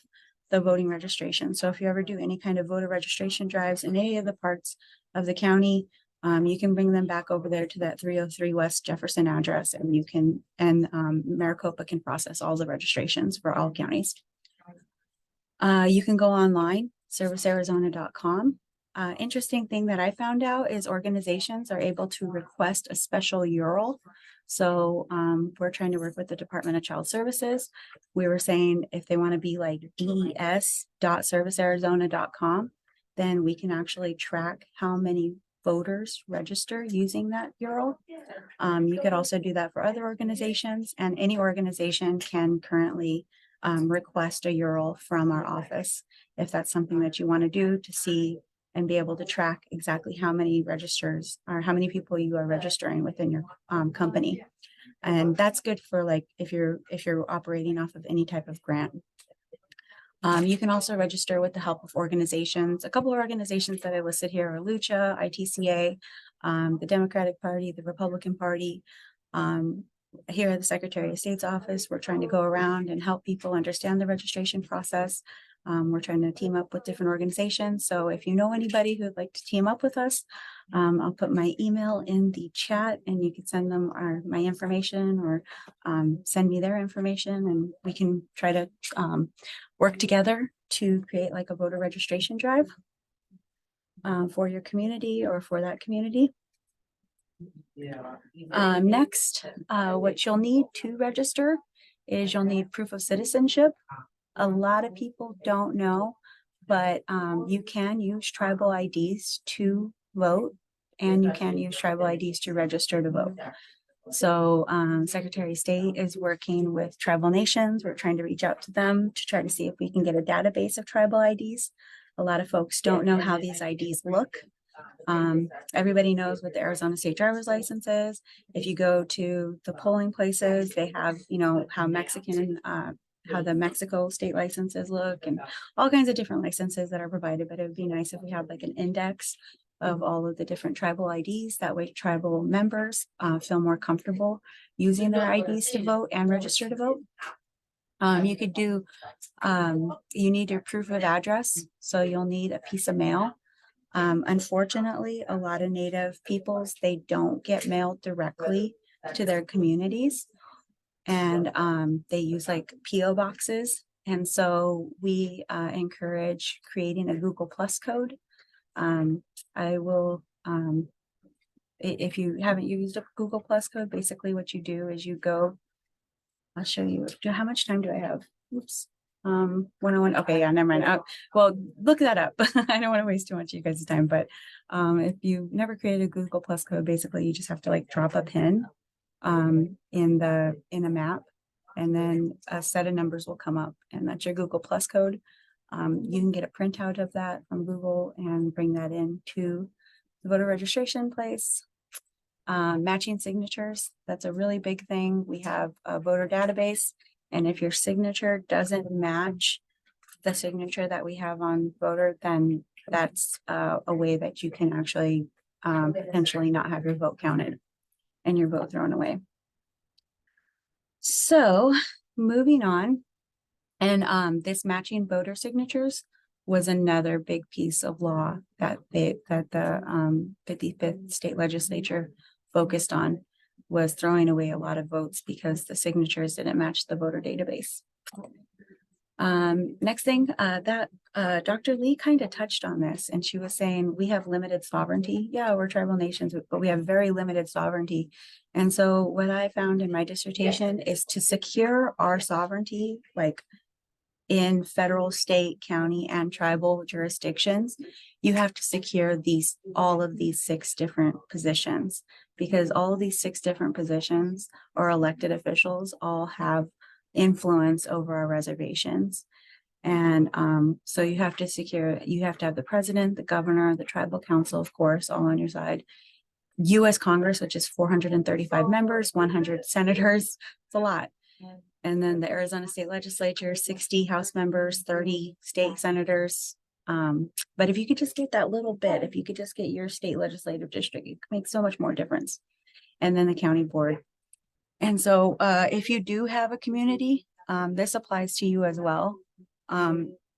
D: the voting registration. So if you ever do any kind of voter registration drives in any of the parts of the county, you can bring them back over there to that 303 West Jefferson address, and you can, Maricopa can process all the registrations for all counties. You can go online, servicearizona.com. Interesting thing that I found out is organizations are able to request a special URL. So we're trying to work with the Department of Child Services. We were saying if they want to be like des.servicearizona.com, then we can actually track how many voters register using that URL. You could also do that for other organizations, and any organization can currently request a URL from our office if that's something that you want to do, to see and be able to track exactly how many registers or how many people you are registering within your company. And that's good for like if you're operating off of any type of grant. You can also register with the help of organizations. A couple of organizations that I listed here are Lucha, ITCA, the Democratic Party, the Republican Party. Here at the Secretary of State's office, we're trying to go around and help people understand the registration process. We're trying to team up with different organizations. So if you know anybody who'd like to team up with us, I'll put my email in the chat and you can send them my information or send me their information and we can try to work together to create like a voter registration drive for your community or for that community. Next, what you'll need to register is you'll need proof of citizenship. A lot of people don't know, but you can use tribal IDs to vote and you can use tribal IDs to register to vote. So Secretary of State is working with tribal nations. We're trying to reach out to them to try to see if we can get a database of tribal IDs. A lot of folks don't know how these IDs look. Everybody knows what the Arizona state driver's license is. If you go to the polling places, they have, you know, how the Mexico state licenses look and all kinds of different licenses that are provided, but it would be nice if we had like an index of all of the different tribal IDs. That way tribal members feel more comfortable using their IDs to vote and register to vote. You could do, you need your proof of address. So you'll need a piece of mail. Unfortunately, a lot of Native peoples, they don't get mailed directly to their communities. And they use like PO boxes. And so we encourage creating a Google Plus code. I will, if you haven't used a Google Plus code, basically what you do is you go, I'll show you, how much time do I have? Oops. 101. Okay, yeah, never mind. Well, look that up. I don't want to waste too much of you guys' time, but if you've never created a Google Plus code, basically you just have to like drop a pin in a map, and then a set of numbers will come up, and that's your Google Plus code. You can get a printout of that from Google and bring that in to the voter registration place. Matching signatures, that's a really big thing. We have a voter database, and if your signature doesn't match the signature that we have on voter, then that's a way that you can actually potentially not have your vote counted and your vote thrown away. So moving on, and this matching voter signatures was another big piece of law that the 55th state legislature focused on, was throwing away a lot of votes because the signatures didn't match the voter database. Next thing, that Dr. Lee kind of touched on this, and she was saying we have limited sovereignty. Yeah, we're tribal nations, but we have very limited sovereignty. And so what I found in my dissertation is to secure our sovereignty, like in federal, state, county, and tribal jurisdictions, you have to secure all of these 6 different positions, because all of these 6 different positions or elected officials all have influence over our reservations. And so you have to have the president, the governor, the tribal council, of course, all on your side. US Congress, which is 435 members, 100 senators, it's a lot. And then the Arizona state legislature, 60 House members, 30 state senators. But if you could just get that little bit, if you could just get your state legislative district, it could make so much more difference. And then the county board. And so if you do have a community, this applies to you as well.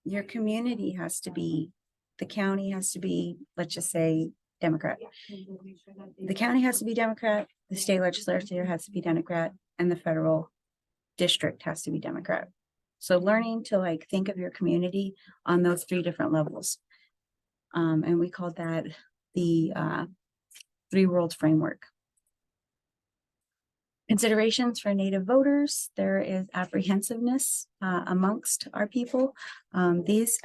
D: Your community has to be, the county has to be, let's just say, Democrat. The county has to be Democrat, the state legislature has to be Democrat, and the federal district has to be Democrat. So learning to like think of your community on those 3 different levels. And we called that the 3 worlds framework. Considerations for Native voters. There is apprehensiveness amongst our people. These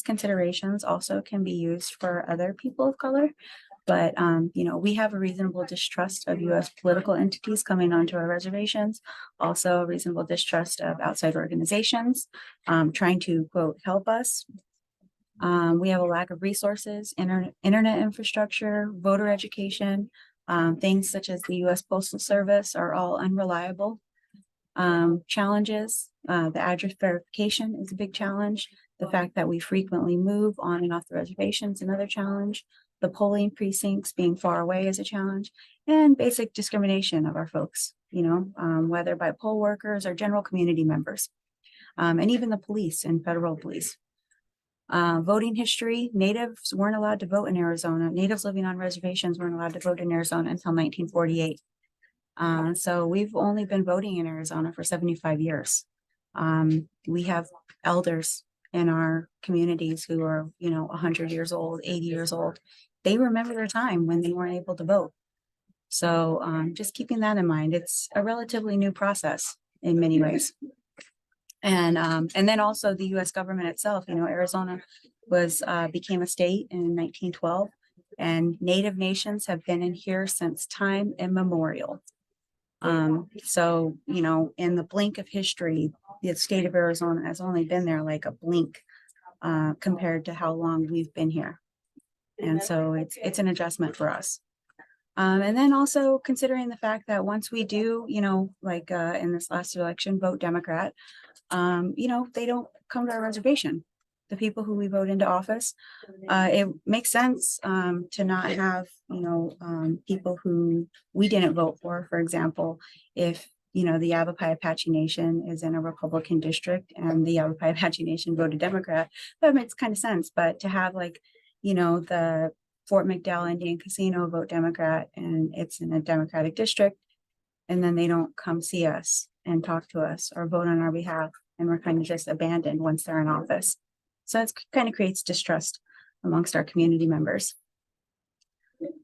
D: considerations also can be used for other people of color. But, you know, we have a reasonable distrust of U.S. political entities coming onto our reservations, also a reasonable distrust of outside organizations trying to, quote, help us. We have a lack of resources, internet infrastructure, voter education, things such as the U.S. Postal Service are all unreliable. Challenges, the address verification is a big challenge. The fact that we frequently move on and off the reservations is another challenge. The polling precincts being far away is a challenge, and basic discrimination of our folks, you know, whether by poll workers or general community members. and even the police and federal police. Voting history, natives weren't allowed to vote in Arizona. Natives living on reservations weren't allowed to vote in Arizona until 1948. So we've only been voting in Arizona for 75 years. We have elders in our communities who are, 100 years old, 80 years old. They remember their time when they weren't able to vote. So just keeping that in mind, it's a relatively new process in many ways. And then also the U.S. government itself, Arizona became a state in 1912, and Native nations have been in here since time immemorial. So, in the blink of history, the state of Arizona has only been there like a blink compared to how long we've been here. And so it's an adjustment for us. And then also considering the fact that once we do, in this last election, vote Democrat, they don't come to our reservation. The people who we vote into office, it makes sense to not have, people who we didn't vote for example, if, the Yavapai Apache Nation is in a Republican district and the Yavapai Apache Nation voted Democrat, that makes kind of sense. But to have the Fort McDowell Indian Casino vote Democrat and it's in a Democratic district, and then they don't come see us and talk to us or vote on our behalf, and we're kind of just abandoned once they're in office. So it kind of creates distrust amongst our community members.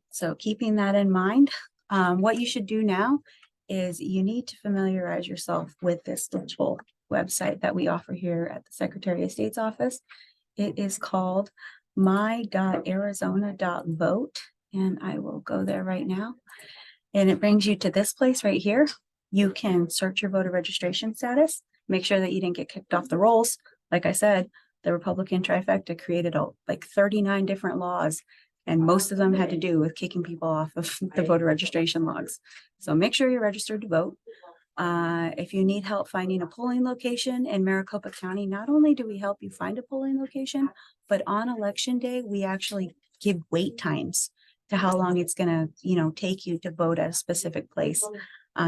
D: So keeping that in mind, what you should do now is you need to familiarize yourself with this little website that we offer here at the Secretary of State's office. It is called my.arizona.vote, and I will go there right now. And it brings you to this place right here. You can search your voter registration status, make sure that you didn't get kicked off the rolls. Like I said, the Republican trifecta created 39 different laws, and most of them had to do with kicking people off of the voter registration logs. So make sure you're registered to vote. If you need help finding a polling location in Maricopa County, not only do we help you find a polling location, but on election day, we actually give wait times to how long it's going to, take you to vote at a specific place.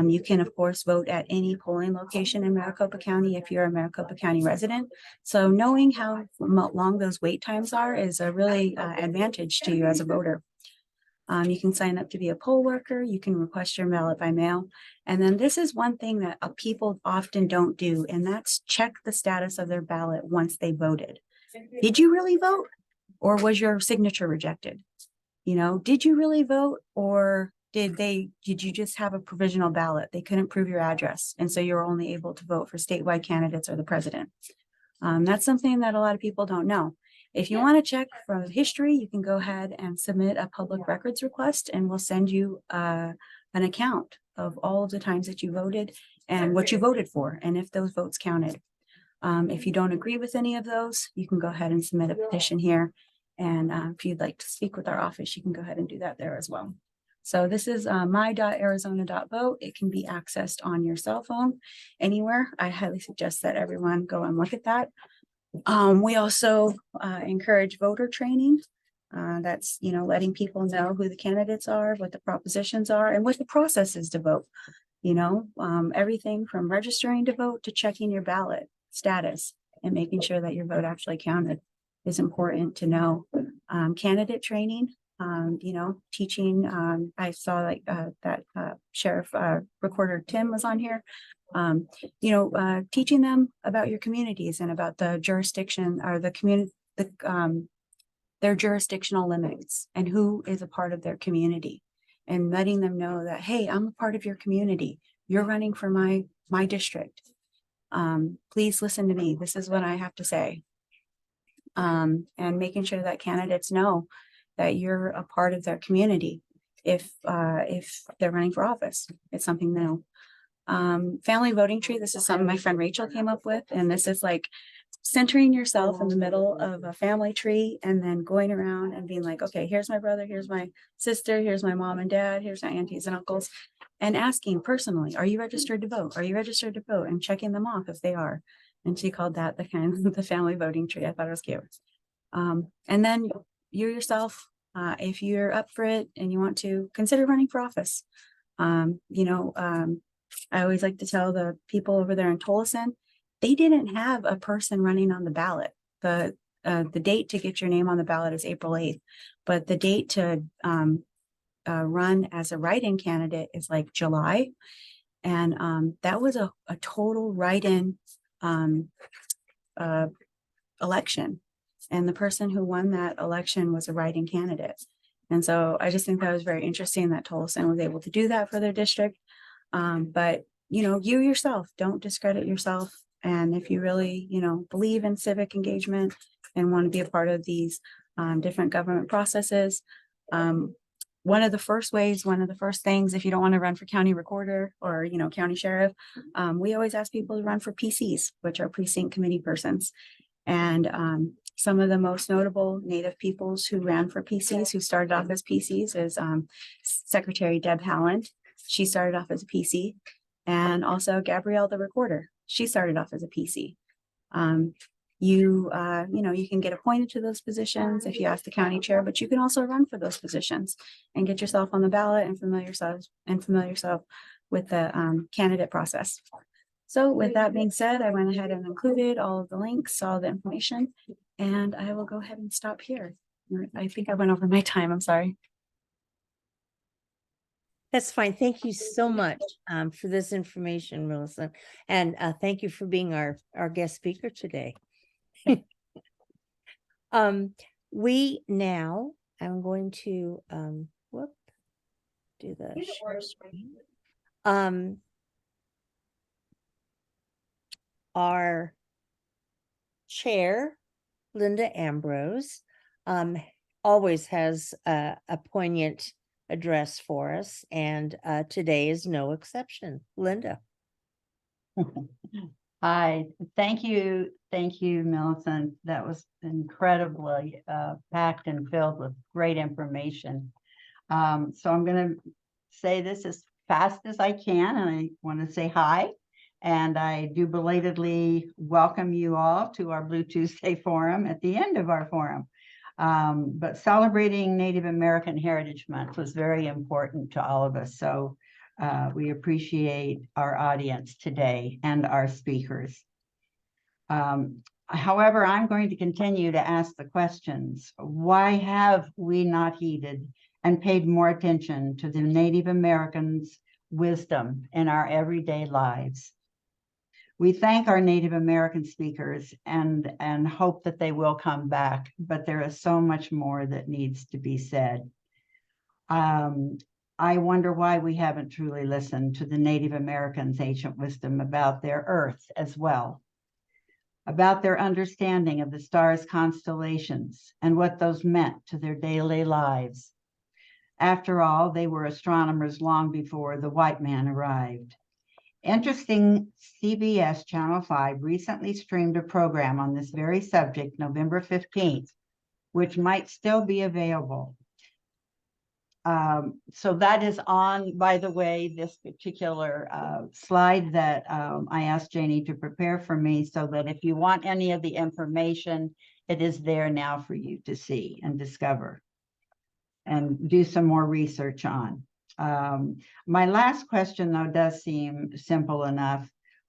D: You can, of course, vote at any polling location in Maricopa County if you're a Maricopa County resident. So knowing how long those wait times are is a really advantage to you as a voter. You can sign up to be a poll worker. You can request your ballot by mail. And then this is one thing that people often don't do, and that's check the status of their ballot once they voted. Did you really vote, or was your signature rejected? Did you really vote, or did you just have a provisional ballot? They couldn't prove your address, and so you're only able to vote for statewide candidates or the president. That's something that a lot of people don't know. If you want to check from history, you can go ahead and submit a public records request, and we'll send you an account of all of the times that you voted and what you voted for, and if those votes counted. If you don't agree with any of those, you can go ahead and submit a petition here. And if you'd like to speak with our office, you can go ahead and do that there as well. So this is my.arizona.vote. It can be accessed on your cell phone anywhere. I highly suggest that everyone go and look at that. We also encourage voter training. That's, letting people know who the candidates are, what the propositions are, and what the process is to vote. Everything from registering to vote to checking your ballot status and making sure that your vote actually counted is important to know. Candidate training, teaching. I saw that Sheriff Recorder Tim was on here. Teaching them about your communities and about the jurisdiction or the community, their jurisdictional limits and who is a part of their community, and letting them know that, hey, I'm a part of your community. You're running for my district. Please listen to me. This is what I have to say. And making sure that candidates know that you're a part of their community if they're running for office. It's something new. Family voting tree. This is something my friend Rachel came up with, and this is like centering yourself in the middle of a family tree and then going around and being like, okay, here's my brother, here's my sister, here's my mom and dad, here's my aunties and uncles, and asking personally, are you registered to vote? Are you registered to vote? And checking them off if they are. And she called that the family voting tree. I thought it was cute. And then you yourself, if you're up for it and you want to consider running for office, I always like to tell the people over there in Tolleson, they didn't have a person running on the ballot. The date to get your name on the ballot is April 8th, but the date to run as a write-in candidate is like July. And that was a total write-in election. And the person who won that election was a write-in candidate. And so I just think that was very interesting that Tolleson was able to do that for their district. But, you know, you yourself, don't discredit yourself. And if you really, you know, believe in civic engagement and want to be a part of these different government processes, one of the first things, if you don't want to run for county recorder or, you know, county sheriff, we always ask people to run for PCs, which are precinct committee persons. And some of the most notable Native peoples who ran for PCs, who started off as PCs, is Secretary Deb Haaland. She started off as a PC, and also Gabrielle the recorder. She started off as a PC. You know, you can get appointed to those positions if you ask the county chair, but you can also run for those positions and get yourself on the ballot and familiar yourself with the candidate process. So with that being said, I went ahead and included all of the links, all the information, and I will go ahead and stop here. I think I went over my time. I'm sorry.
A: That's fine. Thank you so much for this information, Millicent. And thank you for being our guest speaker today. We now, I'm going to do the share screen. Our chair, Linda Ambrose, always has a poignant address for us, and today is no exception. Linda.
E: Hi, thank you, Millicent. That was incredibly packed and filled with great information. So I'm going to say this as fast as I can, and I want to say hi. And I do belatedly welcome you all to our Blue Tuesday forum at the end of our forum. But celebrating Native American Heritage Month was very important to all of us. So we appreciate our audience today and our speakers. However, I'm going to continue to ask the questions. Why have we not heeded and paid more attention to the Native Americans' wisdom in our everyday lives? We thank our Native American speakers and hope that they will come back, but there is so much more that needs to be said. I wonder why we haven't truly listened to the Native Americans' ancient wisdom about their earth as well, about their understanding of the stars' constellations and what those meant to their daily lives. After all, they were astronomers long before the white man arrived. Interesting, CBS Channel 5 recently streamed a program on this very subject, November 15th, which might still be available. So that is on, by the way, this particular slide that I asked Janie to prepare for me, so that if you want any of the information, it is there now for you to see and discover and do some more research on. My last question, though, does seem simple enough.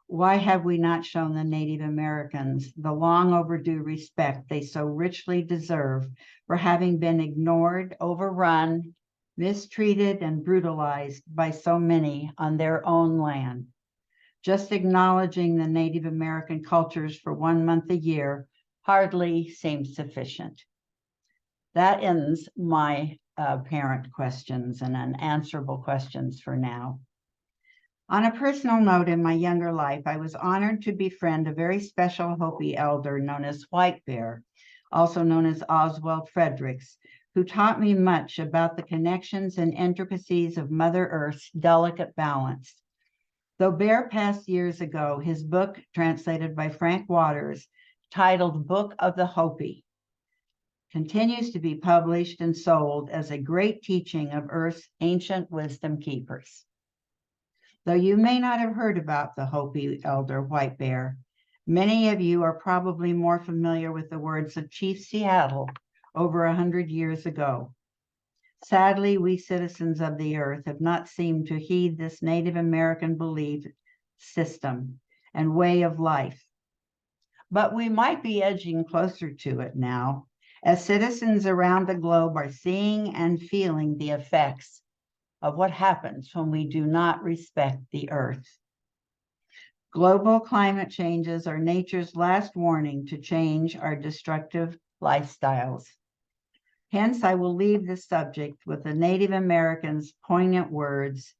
E: Why have we not shown the Native Americans the long overdue respect they so richly deserve for having been ignored, overrun, mistreated, and brutalized by so many on their own land? Just acknowledging the Native American cultures for 1 month a year hardly seems sufficient. That ends my parent questions and unanswerable questions for now. On a personal note, in my younger life, I was honored to befriend a very special Hopi elder known as White Bear, also known as Oswald Fredericks, who taught me much about the connections and intricacies of Mother Earth's delicate balance. Though Bear passed years ago, his book, translated by Frank Waters, titled Book of the Hopi, continues to be published and sold as a great teaching of Earth's ancient wisdom keepers. Though you may not have heard about the Hopi elder White Bear, many of you are probably more familiar with the words of Chief Seattle over 100 years ago. Sadly, we citizens of the earth have not seemed to heed this Native American belief system and way of life but we might be edging closer to it now, as citizens around the globe are seeing and feeling the effects of what happens when we do not respect the earth. Global climate changes are nature's last warning to change our destructive lifestyles. Hence, I will leave this subject with the Native Americans' poignant words,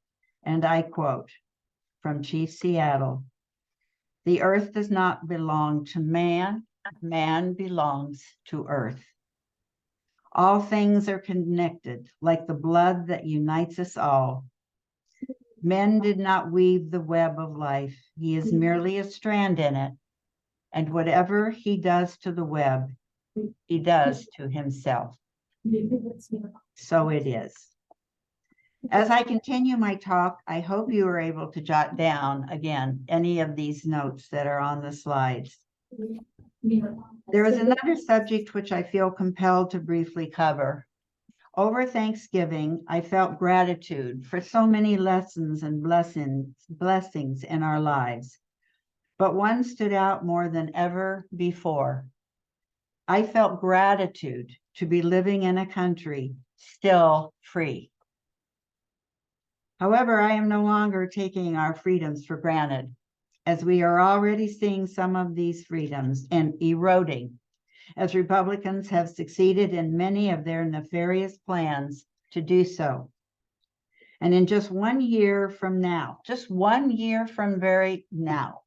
E: and I quote from Chief Seattle: "The earth does not belong to man, man belongs to earth. All things are connected, like the blood that unites us all. Men did not weave the web of life. He is merely a strand in it. And whatever he does to the web, he does to himself. So it is." As I continue my talk, I hope you are able to jot down again any of these notes that are on the slides. There is another subject which I feel compelled to briefly cover. Over Thanksgiving, I felt gratitude for so many lessons and blessings in our lives, but one stood out more than ever before. I felt gratitude to be living in a country still free. However, I am no longer taking our freedoms for granted, as we are already seeing some of these freedoms eroding, as Republicans have succeeded in many of their nefarious plans to do so. And in just 1 year from now, just 1 year from very now,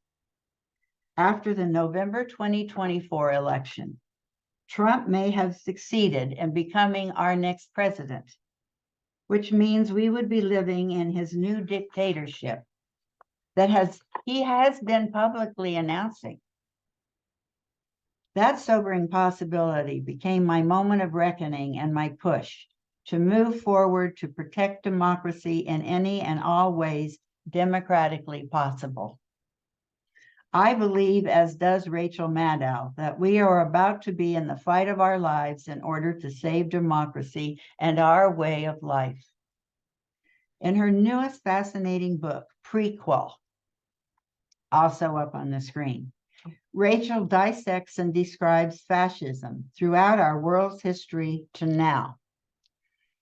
E: after the November 2024 election, Trump may have succeeded in becoming our next president, which means we would be living in his new dictatorship that he has been publicly announcing. That sobering possibility became my moment of reckoning and my push to move forward to protect democracy in any and all ways democratically possible. I believe, as does Rachel Maddow, that we are about to be in the fight of our lives in order to save democracy and our way of life. In her newest fascinating book, Prequel, also up on the screen, Rachel dissects and describes fascism throughout our world's history to now.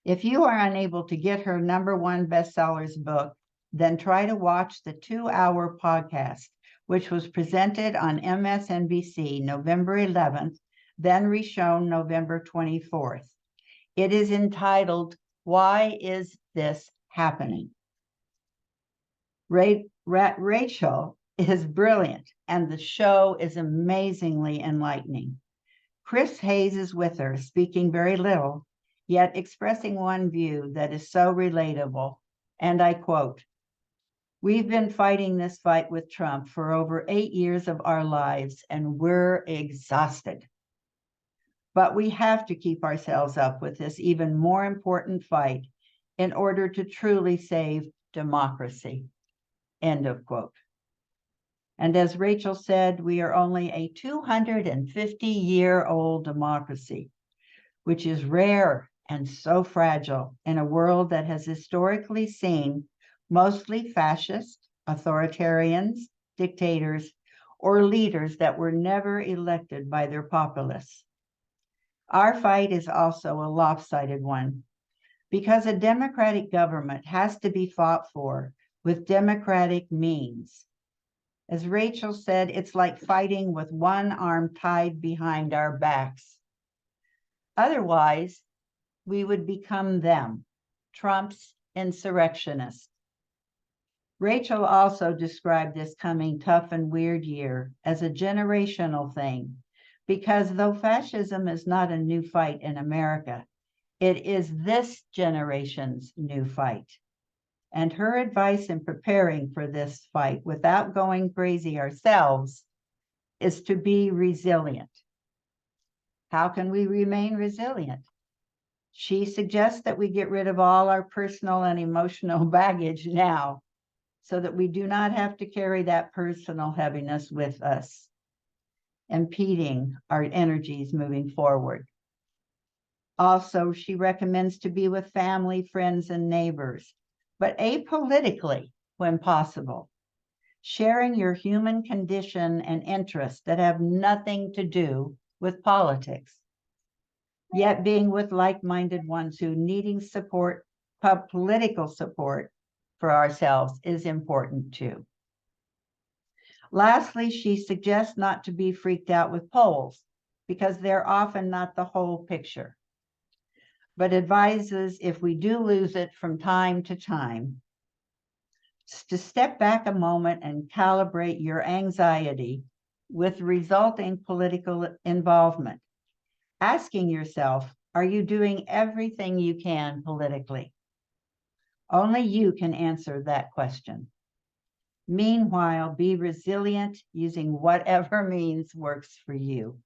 E: If you are unable to get her #1 bestsellers book, then try to watch the 2-hour podcast, which was presented on MSNBC November 11th, then reshown November 24th. It is entitled, "Why Is This Happening?" Rachel is brilliant, and the show is amazingly enlightening. Chris Hayes is with her, speaking very little, yet expressing one view that is so relatable. And I quote, "We've been fighting this fight with Trump for over 8 years of our lives, and we're exhausted. But we have to keep ourselves up with this even more important fight in order to truly save democracy." End of quote. And as Rachel said, we are only a 250-year-old democracy, which is rare and so fragile in a world that has historically seen mostly fascist, authoritarians, dictators, or leaders that were never elected by their populace. Our fight is also a lopsided one, because a democratic government has to be fought for with democratic means. As Rachel said, it's like fighting with one arm tied behind our backs. Otherwise, we would become them, Trump's insurrectionists. Rachel also described this coming tough and weird year as a generational thing, because though fascism is not a new fight in America, it is this generation's new fight. And her advice in preparing for this fight without going crazy ourselves is to be resilient. How can we remain resilient? She suggests that we get rid of all our personal and emotional baggage now, so that we do not have to carry that personal heaviness with us, impeding our energies moving forward. Also, she recommends to be with family, friends, and neighbors, but apolitically when possible, sharing your human condition and interests that have nothing to do with politics. Yet being with like-minded ones who needing support, political support for ourselves is important too. Lastly, she suggests not to be freaked out with polls because they're often not the whole picture, but advises if we do lose it from time to time, to step back a moment and calibrate your anxiety with resulting political involvement, asking yourself, are you doing everything you can politically? Only you can answer that question. Meanwhile, be resilient using whatever means works for you.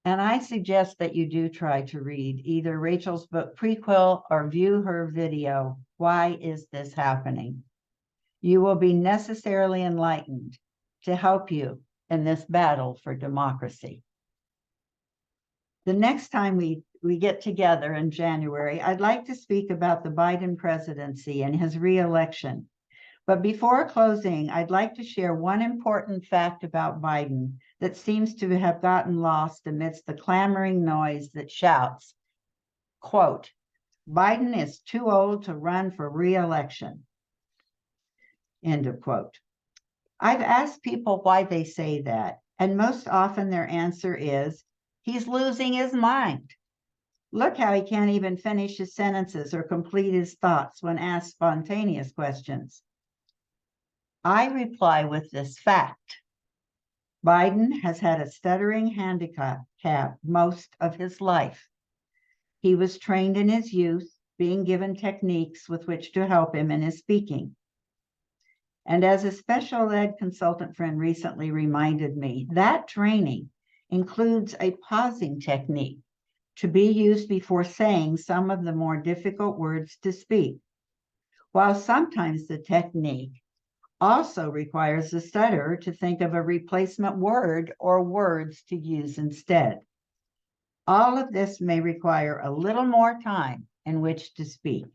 E: And I suggest that you do try to read either Rachel's book Prequel or view her video, Why Is This Happening? You will be necessarily enlightened to help you in this battle for democracy. The next time we get together in January, I'd like to speak about the Biden presidency and his re-election. But before closing, I'd like to share one important fact about Biden that seems to have gotten lost amidst the clamoring noise that shouts, quote, Biden is too old to run for re-election, end of quote. I've asked people why they say that, and most often their answer is, he's losing his mind. Look how he can't even finish his sentences or complete his thoughts when asked spontaneous questions. I reply with this fact. Biden has had a stuttering handicap most of his life. He was trained in his youth, being given techniques with which to help him in his speaking. And as a special ed consultant friend recently reminded me, that training includes a pausing technique to be used before saying some of the more difficult words to speak, while sometimes the technique also requires the stutterer to think of a replacement word or words to use instead. All of this may require a little more time in which to speak,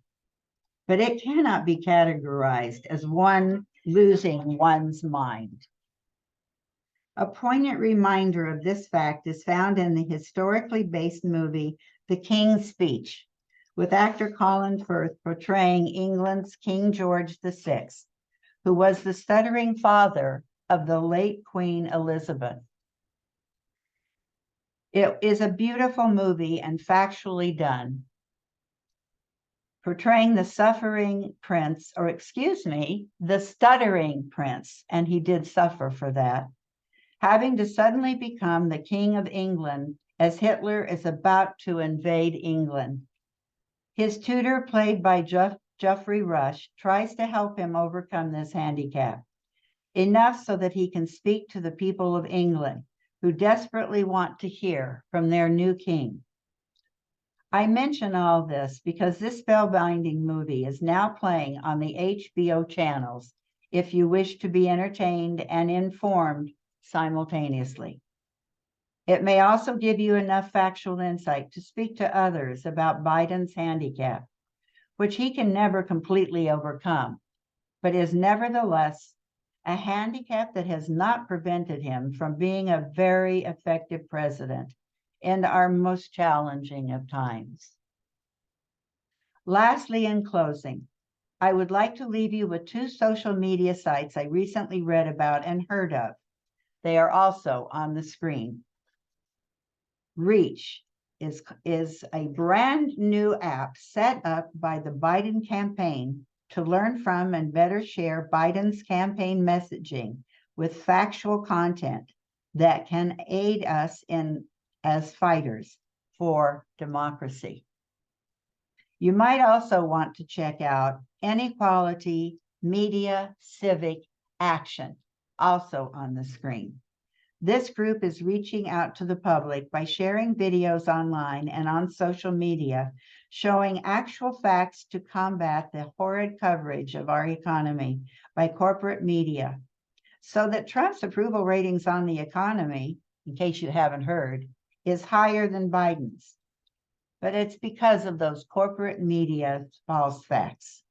E: but it cannot be categorized as one losing one's mind. A poignant reminder of this fact is found in the historically based movie, The King's Speech, with actor Colin Firth portraying England's King George VI, who was the stuttering father of the late Queen Elizabeth. It is a beautiful movie and factually done, portraying the suffering prince, or excuse me, the stuttering prince, and he did suffer for that, having to suddenly become the King of England as Hitler is about to invade England. His tutor, played by Geoffrey Rush, tries to help him overcome this handicap, enough so that he can speak to the people of England, who desperately want to hear from their new king. I mention all this because this spellbinding movie is now playing on the HBO channels if you wish to be entertained and informed simultaneously. It may also give you enough factual insight to speak to others about Biden's handicap, which he can never completely overcome, but is nevertheless a handicap that has not prevented him from being a very effective president in our most challenging of times. Lastly, in closing, I would like to leave you with 2 social media sites I recently read about and heard of. They are also on the screen. Reach is a brand new app set up by the Biden campaign to learn from and better share Biden's campaign messaging with factual content that can aid us as fighters for democracy. You might also want to check out Inequality Media Civic Action, also on the screen. This group is reaching out to the public by sharing videos online and on social media, showing actual facts to combat the horrid coverage of our economy by corporate media, so that Trump's approval ratings on the economy, in case you haven't heard, is higher than Biden's. But it's because of those corporate media false facts.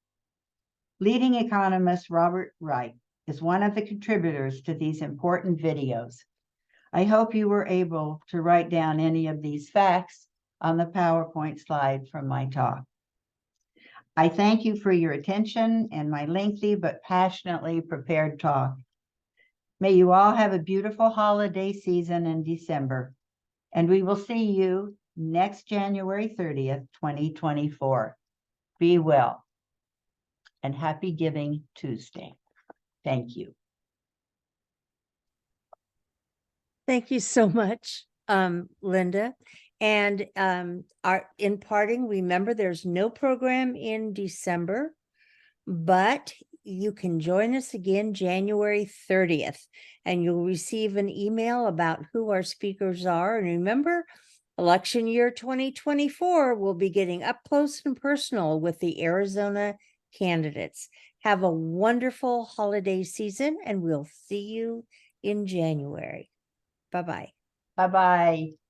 E: Leading economist Robert Wright is one of the contributors to these important videos. I hope you were able to write down any of these facts on the PowerPoint slide from my talk. I thank you for your attention and my lengthy but passionately prepared talk. May you all have a beautiful holiday season in December, and we will see you next January 30th, 2024. Be well, and happy Giving Tuesday. Thank you.
A: Thank you so much, Linda. And in parting, remember there's no program in December, but you can join us again January 30th, and you'll receive an email about who our speakers are. And remember, election year 2024 will be getting up close and personal with the Arizona candidates. Have a wonderful holiday season, and we'll see you in January. Bye-bye.
E: Bye-bye.